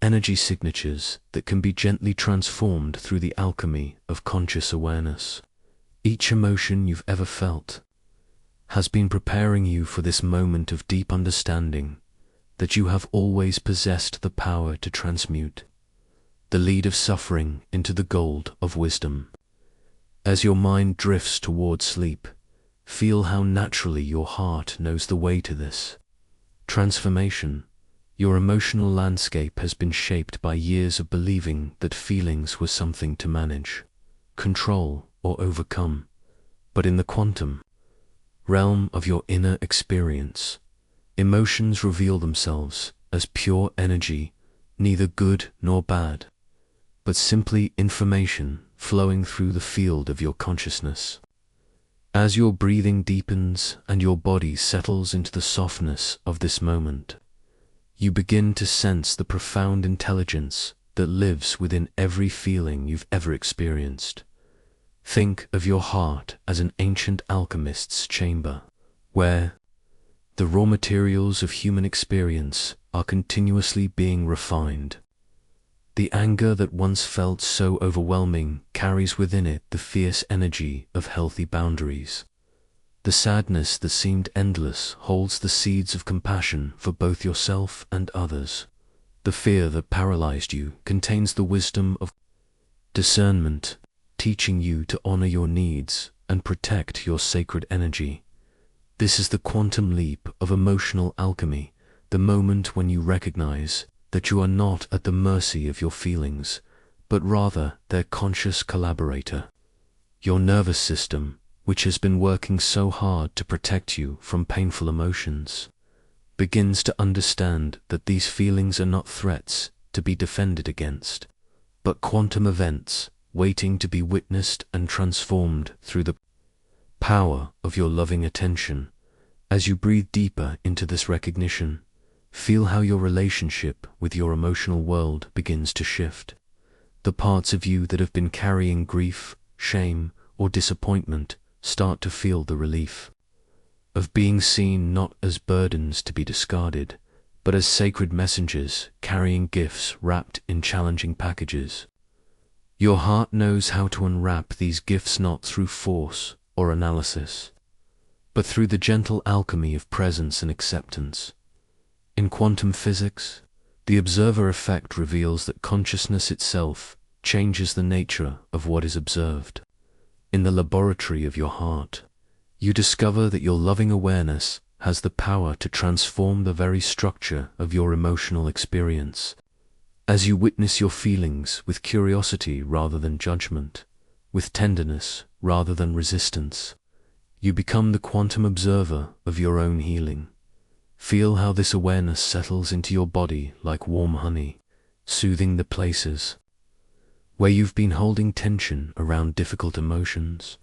energy signatures that can be gently transformed through the alchemy of conscious awareness. Each emotion you've ever felt has been preparing you for this moment of deep understanding that you have always possessed the power to transmute, the lead of suffering into the gold of wisdom. As your mind drifts toward sleep, feel how naturally your heart knows the way to this transformation. Your emotional landscape has been shaped by years of believing that feelings were something to manage, control, or overcome. but in the quantum realm of your inner experience. Emotions reveal themselves as pure energy, neither good nor bad, but simply information flowing through the field of your consciousness. As your breathing deepens and your body settles into the softness of this moment, you begin to sense the profound intelligence that lives within every feeling you've ever experienced. Think of your heart as an ancient alchemist's chamber, where the raw materials of human experience are continuously being refined. The anger that once felt so overwhelming carries within it the fierce energy of healthy boundaries. The sadness that seemed endless holds the seeds of compassion for both yourself and others. The fear that paralyzed you contains the wisdom of discernment, teaching you to honor your needs and protect your sacred energy. This is the quantum leap of emotional alchemy, the moment when you recognize that you are not at the mercy of your feelings, but rather their conscious collaborator. Your nervous system, which has been working so hard to protect you from painful emotions, begins to understand that these feelings are not threats to be defended against, but quantum events waiting to be witnessed and transformed through the power of your loving attention. As you breathe deeper into this recognition, feel how your relationship with your emotional world begins to shift. The parts of you that have been carrying grief, shame, or disappointment start to feel the relief of being seen not as burdens to be discarded, but as sacred messengers carrying gifts wrapped in challenging packages. Your heart knows how to unwrap these gifts not through force or analysis, but through the gentle alchemy of presence and acceptance. In quantum physics, the observer effect reveals that consciousness itself changes the nature of what is observed. In the laboratory of your heart, you discover that your loving awareness has the power to transform the very structure of your emotional experience. As you witness your feelings with curiosity rather than judgment, with tenderness rather than resistance, you become the quantum observer of your own healing. Feel how this awareness settles into your body like warm honey, soothing the places where you've been holding tension around difficult emotions.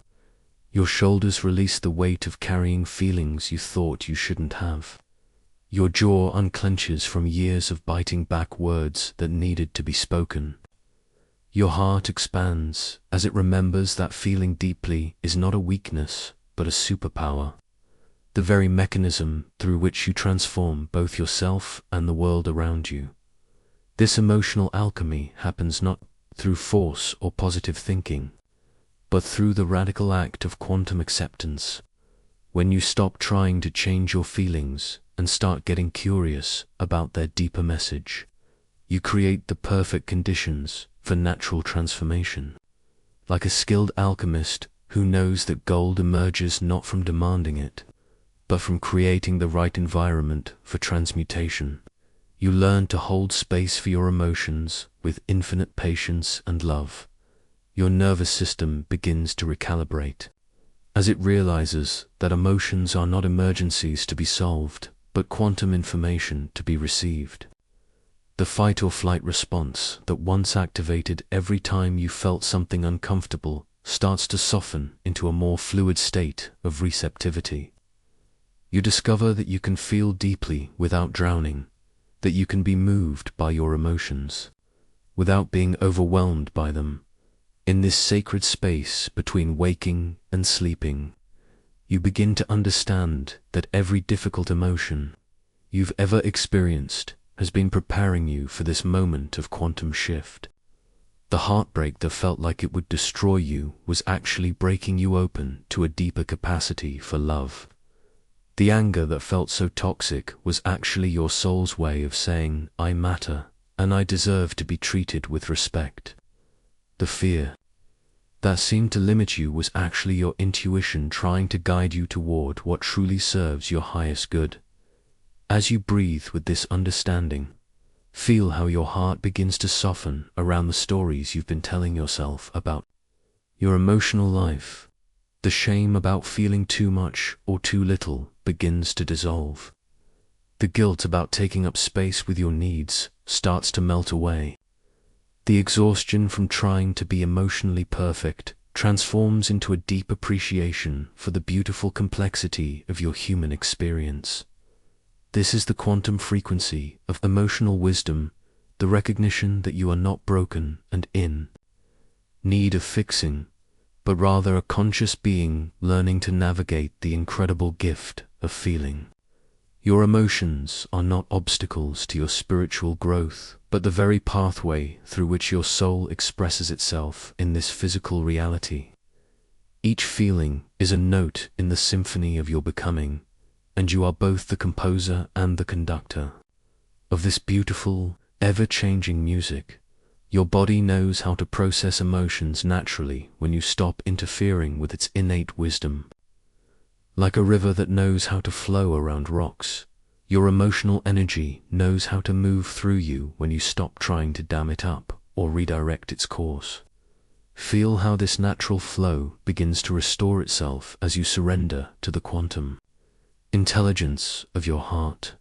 Your shoulders release the weight of carrying feelings you thought you shouldn't have. Your jaw unclenches from years of biting back words that needed to be spoken. Your heart expands as it remembers that feeling deeply is not a weakness, but a superpower, the very mechanism through which you transform both yourself and the world around you. This emotional alchemy happens not through force or positive thinking, but through the radical act of quantum acceptance. When you stop trying to change your feelings and start getting curious about their deeper message, you create the perfect conditions for natural transformation. Like a skilled alchemist who knows that gold emerges not from demanding it, but from creating the right environment for transmutation, you learn to hold space for your emotions with infinite patience and love. Your nervous system begins to recalibrate as it realizes that emotions are not emergencies to be solved, but quantum information to be received. The fight or flight response that once activated every time you felt something uncomfortable starts to soften into a more fluid state of receptivity. You discover that you can feel deeply without drowning, that you can be moved by your emotions without being overwhelmed by them. In this sacred space between waking and sleeping, you begin to understand that every difficult emotion you've ever experienced has been preparing you for this moment of quantum shift. The heartbreak that felt like it would destroy you was actually breaking you open to a deeper capacity for love. The anger that felt so toxic was actually your soul's way of saying, I matter, and I deserve to be treated with respect. The fear that seemed to limit you was actually your intuition trying to guide you toward what truly serves your highest good. As you breathe with this understanding, feel how your heart begins to soften around the stories you've been telling yourself about your emotional life. The shame about feeling too much or too little begins to dissolve. The guilt about taking up space with your needs starts to melt away. The exhaustion from trying to be emotionally perfect transforms into a deep appreciation for the beautiful complexity of your human experience. This is the quantum frequency of emotional wisdom, the recognition that you are not broken and in need of fixing, but rather a conscious being learning to navigate the incredible gift of feeling. Your emotions are not obstacles to your spiritual growth, but the very pathway through which your soul expresses itself in this physical reality. Each feeling is a note in the symphony of your becoming, and you are both the composer and the conductor of this beautiful, ever-changing music. Your body knows how to process emotions naturally when you stop interfering with its innate wisdom. Like a river that knows how to flow around rocks, your emotional energy knows how to move through you when you stop trying to dam it up or redirect its course. Feel how this natural flow begins to restore itself as you surrender to the quantum intelligence of your heart.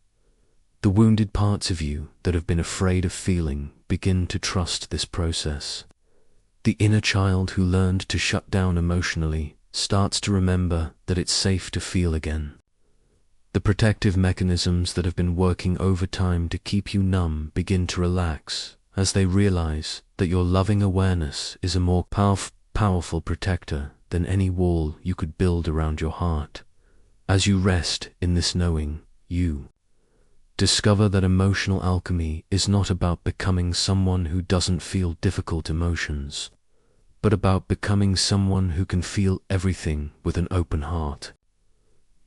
The wounded parts of you that have been afraid of feeling begin to trust this process. The inner child who learned to shut down emotionally starts to remember that it's safe to feel again. The protective mechanisms that have been working overtime to keep you numb begin to relax as they realize that your loving awareness is a more powerful protector than any wall you could build around your heart. As you rest in this knowing, you discover that emotional alchemy is not about becoming someone who doesn't feel difficult emotions, but about becoming someone who can feel everything with an open heart.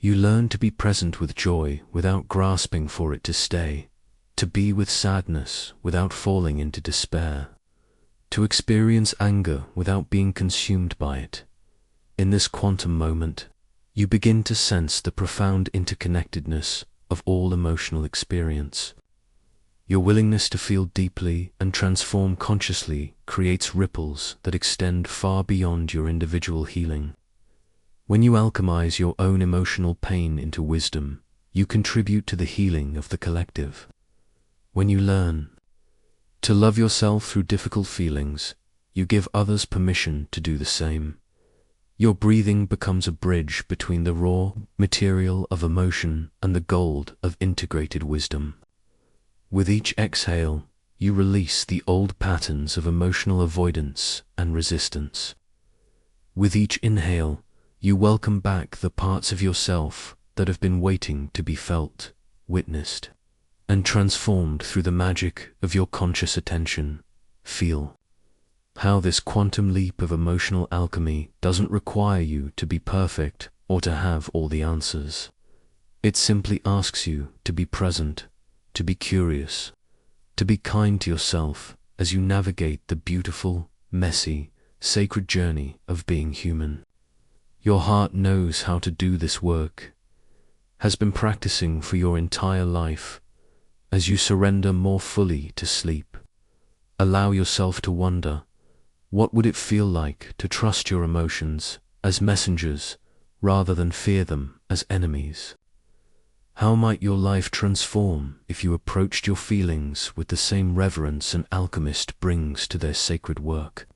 You learn to be present with joy without grasping for it to stay, to be with sadness without falling into despair, to experience anger without being consumed by it. In this quantum moment, you begin to sense the profound interconnectedness of all emotional experience. Your willingness to feel deeply and transform consciously creates ripples that extend far beyond your individual healing. When you alchemize your own emotional pain into wisdom, you contribute to the healing of the collective. When you learn to love yourself through difficult feelings, you give others permission to do the same. Your breathing becomes a bridge between the raw material of emotion and the gold of integrated wisdom. With each exhale, you release the old patterns of emotional avoidance and resistance. With each inhale, you welcome back the parts of yourself that have been waiting to be felt, witnessed, and transformed through the magic of your conscious attention. Feel how this quantum leap of emotional alchemy doesn't require you to be perfect or to have all the answers. It simply asks you to be present, to be curious, to be kind to yourself as you navigate the beautiful, messy, sacred journey of being human. Your heart knows how to do this work, has been practicing for your entire life. As you surrender more fully to sleep, allow yourself to wonder, what would it feel like to trust your emotions as messengers rather than fear them as enemies? How might your life transform if you approached your feelings with the same reverence an alchemist brings to their sacred work?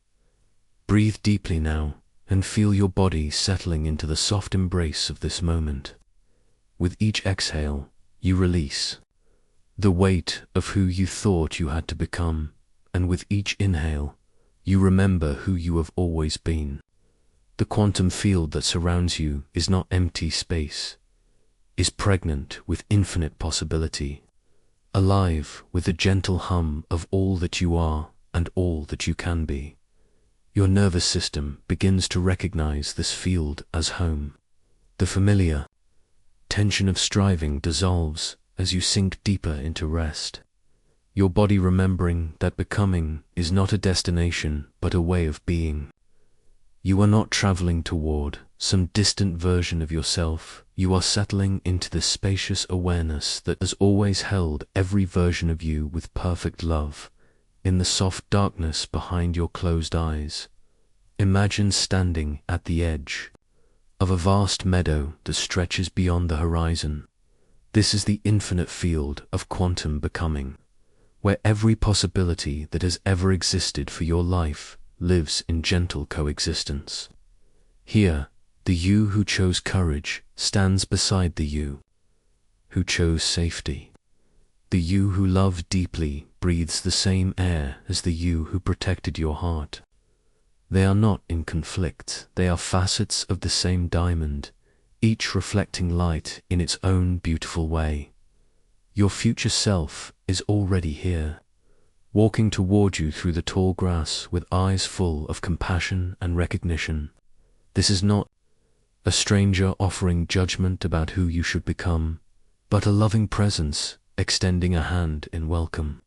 Breathe deeply now and feel your body settling into the soft embrace of this moment. With each exhale, you release the weight of who you thought you had to become, and with each inhale, you remember who you have always been. The quantum field that surrounds you is not empty space, is pregnant with infinite possibility, alive with the gentle hum of all that you are and all that you can be. Your nervous system begins to recognize this field as home. The familiar tension of striving dissolves as you sink deeper into rest. Your body remembering that becoming is not a destination but a way of being. You are not traveling toward some distant version of yourself. You are settling into the spacious awareness that has always held every version of you with perfect love. In the soft darkness behind your closed eyes, imagine standing at the edge of a vast meadow that stretches beyond the horizon. This is the infinite field of quantum becoming, where every possibility that has ever existed for your life lives in gentle coexistence. Here, the you who chose courage stands beside the you who chose safety. The you who loved deeply breathes the same air as the you who protected your heart. They are not in conflict, they are facets of the same diamond, each reflecting light in its own beautiful way. Your future self is already here, walking toward you through the tall grass with eyes full of compassion and recognition. This is not a stranger offering judgment about who you should become, but a loving presence extending a hand in welcome.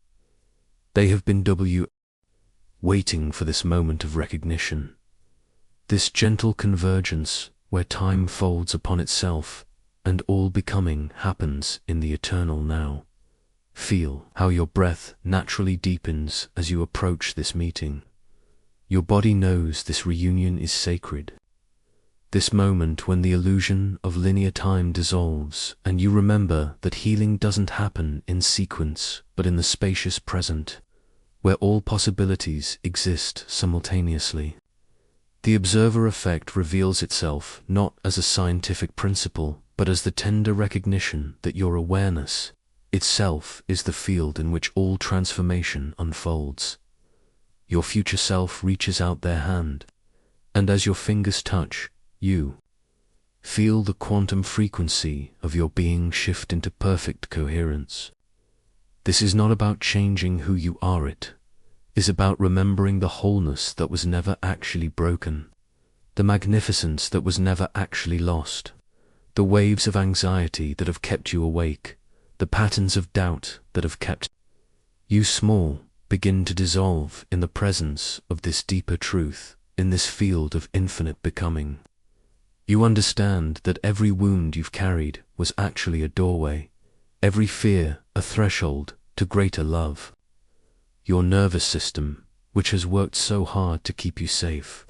They have been waiting for this moment of recognition, this gentle convergence where time folds upon itself and all becoming happens in the eternal now. Feel how your breath naturally deepens as you approach this meeting. Your body knows this reunion is sacred. This moment when the illusion of linear time dissolves and you remember that healing doesn't happen in sequence but in the spacious present, where all possibilities exist simultaneously. The observer effect reveals itself not as a scientific principle, but as the tender recognition that your awareness itself is the field in which all transformation unfolds. Your future self reaches out their hand, and as your fingers touch, you feel the quantum frequency of your being shift into perfect coherence. This is not about changing who you are, it is about remembering the wholeness that was never actually broken, the magnificence that was never actually lost, the waves of anxiety that have kept you awake, the patterns of doubt that have kept you small begin to dissolve in the presence of this deeper truth, in this field of infinite becoming. You understand that every wound you've carried was actually a doorway, every fear a threshold to greater love. Your nervous system, which has worked so hard to keep you safe,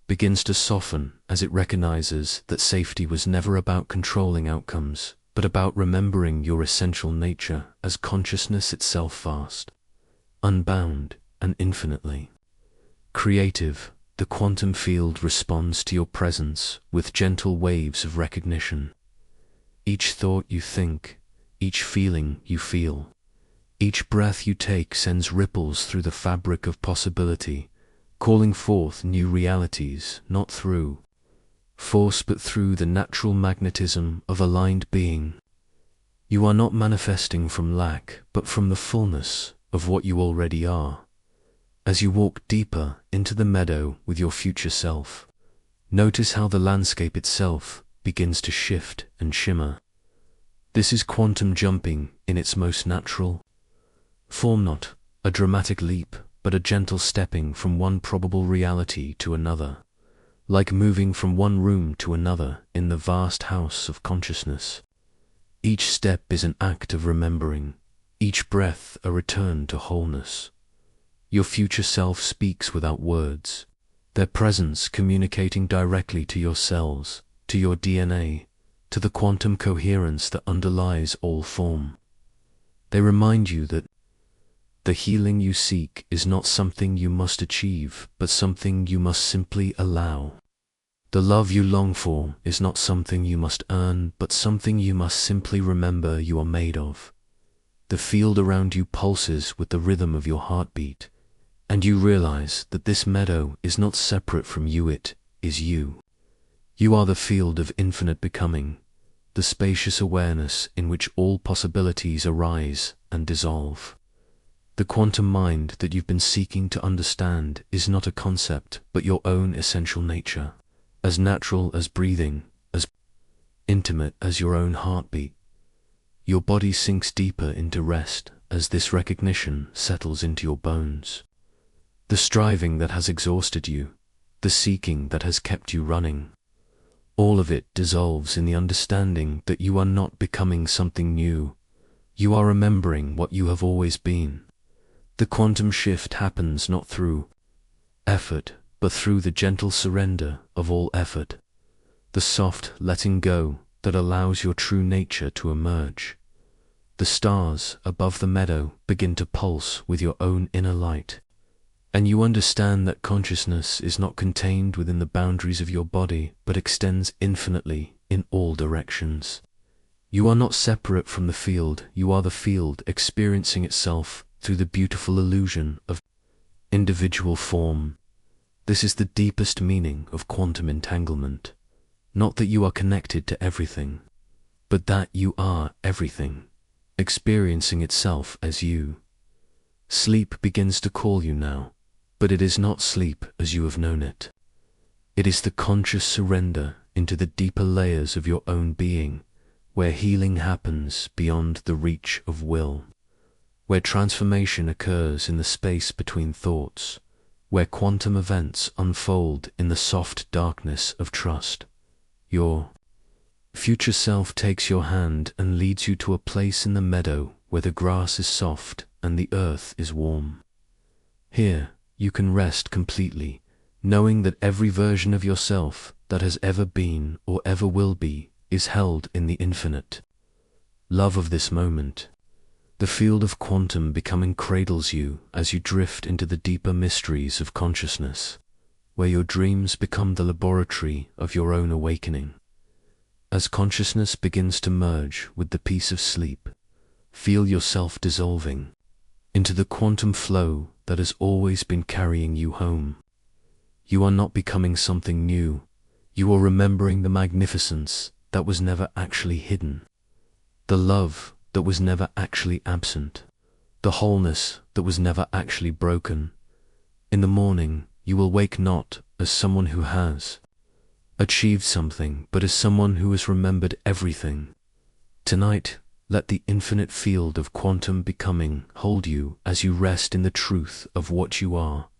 begins to soften as it recognizes that safety was never about controlling outcomes, but about remembering your essential nature as consciousness itself, vast, unbound, and infinitely creative. The quantum field responds to your presence with gentle waves of recognition. Each thought you think, each feeling you feel, each breath you take sends ripples through the fabric of possibility, calling forth new realities, not through force but through the natural magnetism of aligned being. You are not manifesting from lack, but from the fullness of what you already are. As you walk deeper into the meadow with your future self, notice how the landscape itself begins to shift and shimmer. This is quantum jumping in its most natural form, not a dramatic leap, but a gentle stepping from one probable reality to another, like moving from one room to another in the vast house of consciousness. Each step is an act of remembering, each breath a return to wholeness. Your future self speaks without words, their presence communicating directly to your cells, to your DNA, to the quantum coherence that underlies all form. They remind you that the healing you seek is not something you must achieve, but something you must simply allow. The love you long for is not something you must earn, but something you must simply remember you are made of. The field around you pulses with the rhythm of your heartbeat, and you realize that this meadow is not separate from you, it is you. You are the field of infinite becoming, the spacious awareness in which all possibilities arise and dissolve. The quantum mind that you've been seeking to understand is not a concept, but your own essential nature, as natural as breathing, as intimate as your own heartbeat. Your body sinks deeper into rest as this recognition settles into your bones. The striving that has exhausted you, the seeking that has kept you running, all of it dissolves in the understanding that you are not becoming something new. You are remembering what you have always been. The quantum shift happens not through effort, but through the gentle surrender of all effort. The the soft letting go that allows your true nature to emerge. The stars above the meadow begin to pulse with your own inner light, and you understand that consciousness is not contained within the boundaries of your body, but extends infinitely in all directions. You are not separate from the field, you are the field experiencing itself through the beautiful illusion of individual form. This is the deepest meaning of quantum entanglement. Not that you are connected to everything, but that you are everything, experiencing itself as you. Sleep begins to call you now, but it is not sleep as you have known it. It is the conscious surrender into the deeper layers of your own being, where healing happens beyond the reach of will, where transformation occurs in the space between thoughts, where quantum events unfold in the soft darkness of trust. Your future self takes your hand and leads you to a place in the meadow where the grass is soft and the earth is warm. Here you can rest completely, knowing that every version of yourself that has ever been or ever will be is held in the infinite love of this moment. The field of quantum becoming cradles you as you drift into the deeper mysteries of consciousness, where your dreams become the laboratory of your own awakening. As consciousness begins to merge with the peace of sleep, feel yourself dissolving into the quantum flow that has always been carrying you home. You are not becoming something new, you are remembering the magnificence that was never actually hidden, the love that was never actually absent, the wholeness that was never actually broken. In the morning, you will wake not as someone who has achieved something, but as someone who has remembered everything. Tonight, let the infinite field of quantum becoming hold you as you rest in the truth of what you are,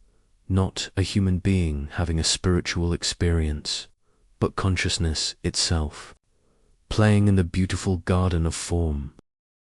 not a human being having a spiritual experience, but consciousness itself, playing in the beautiful garden of form.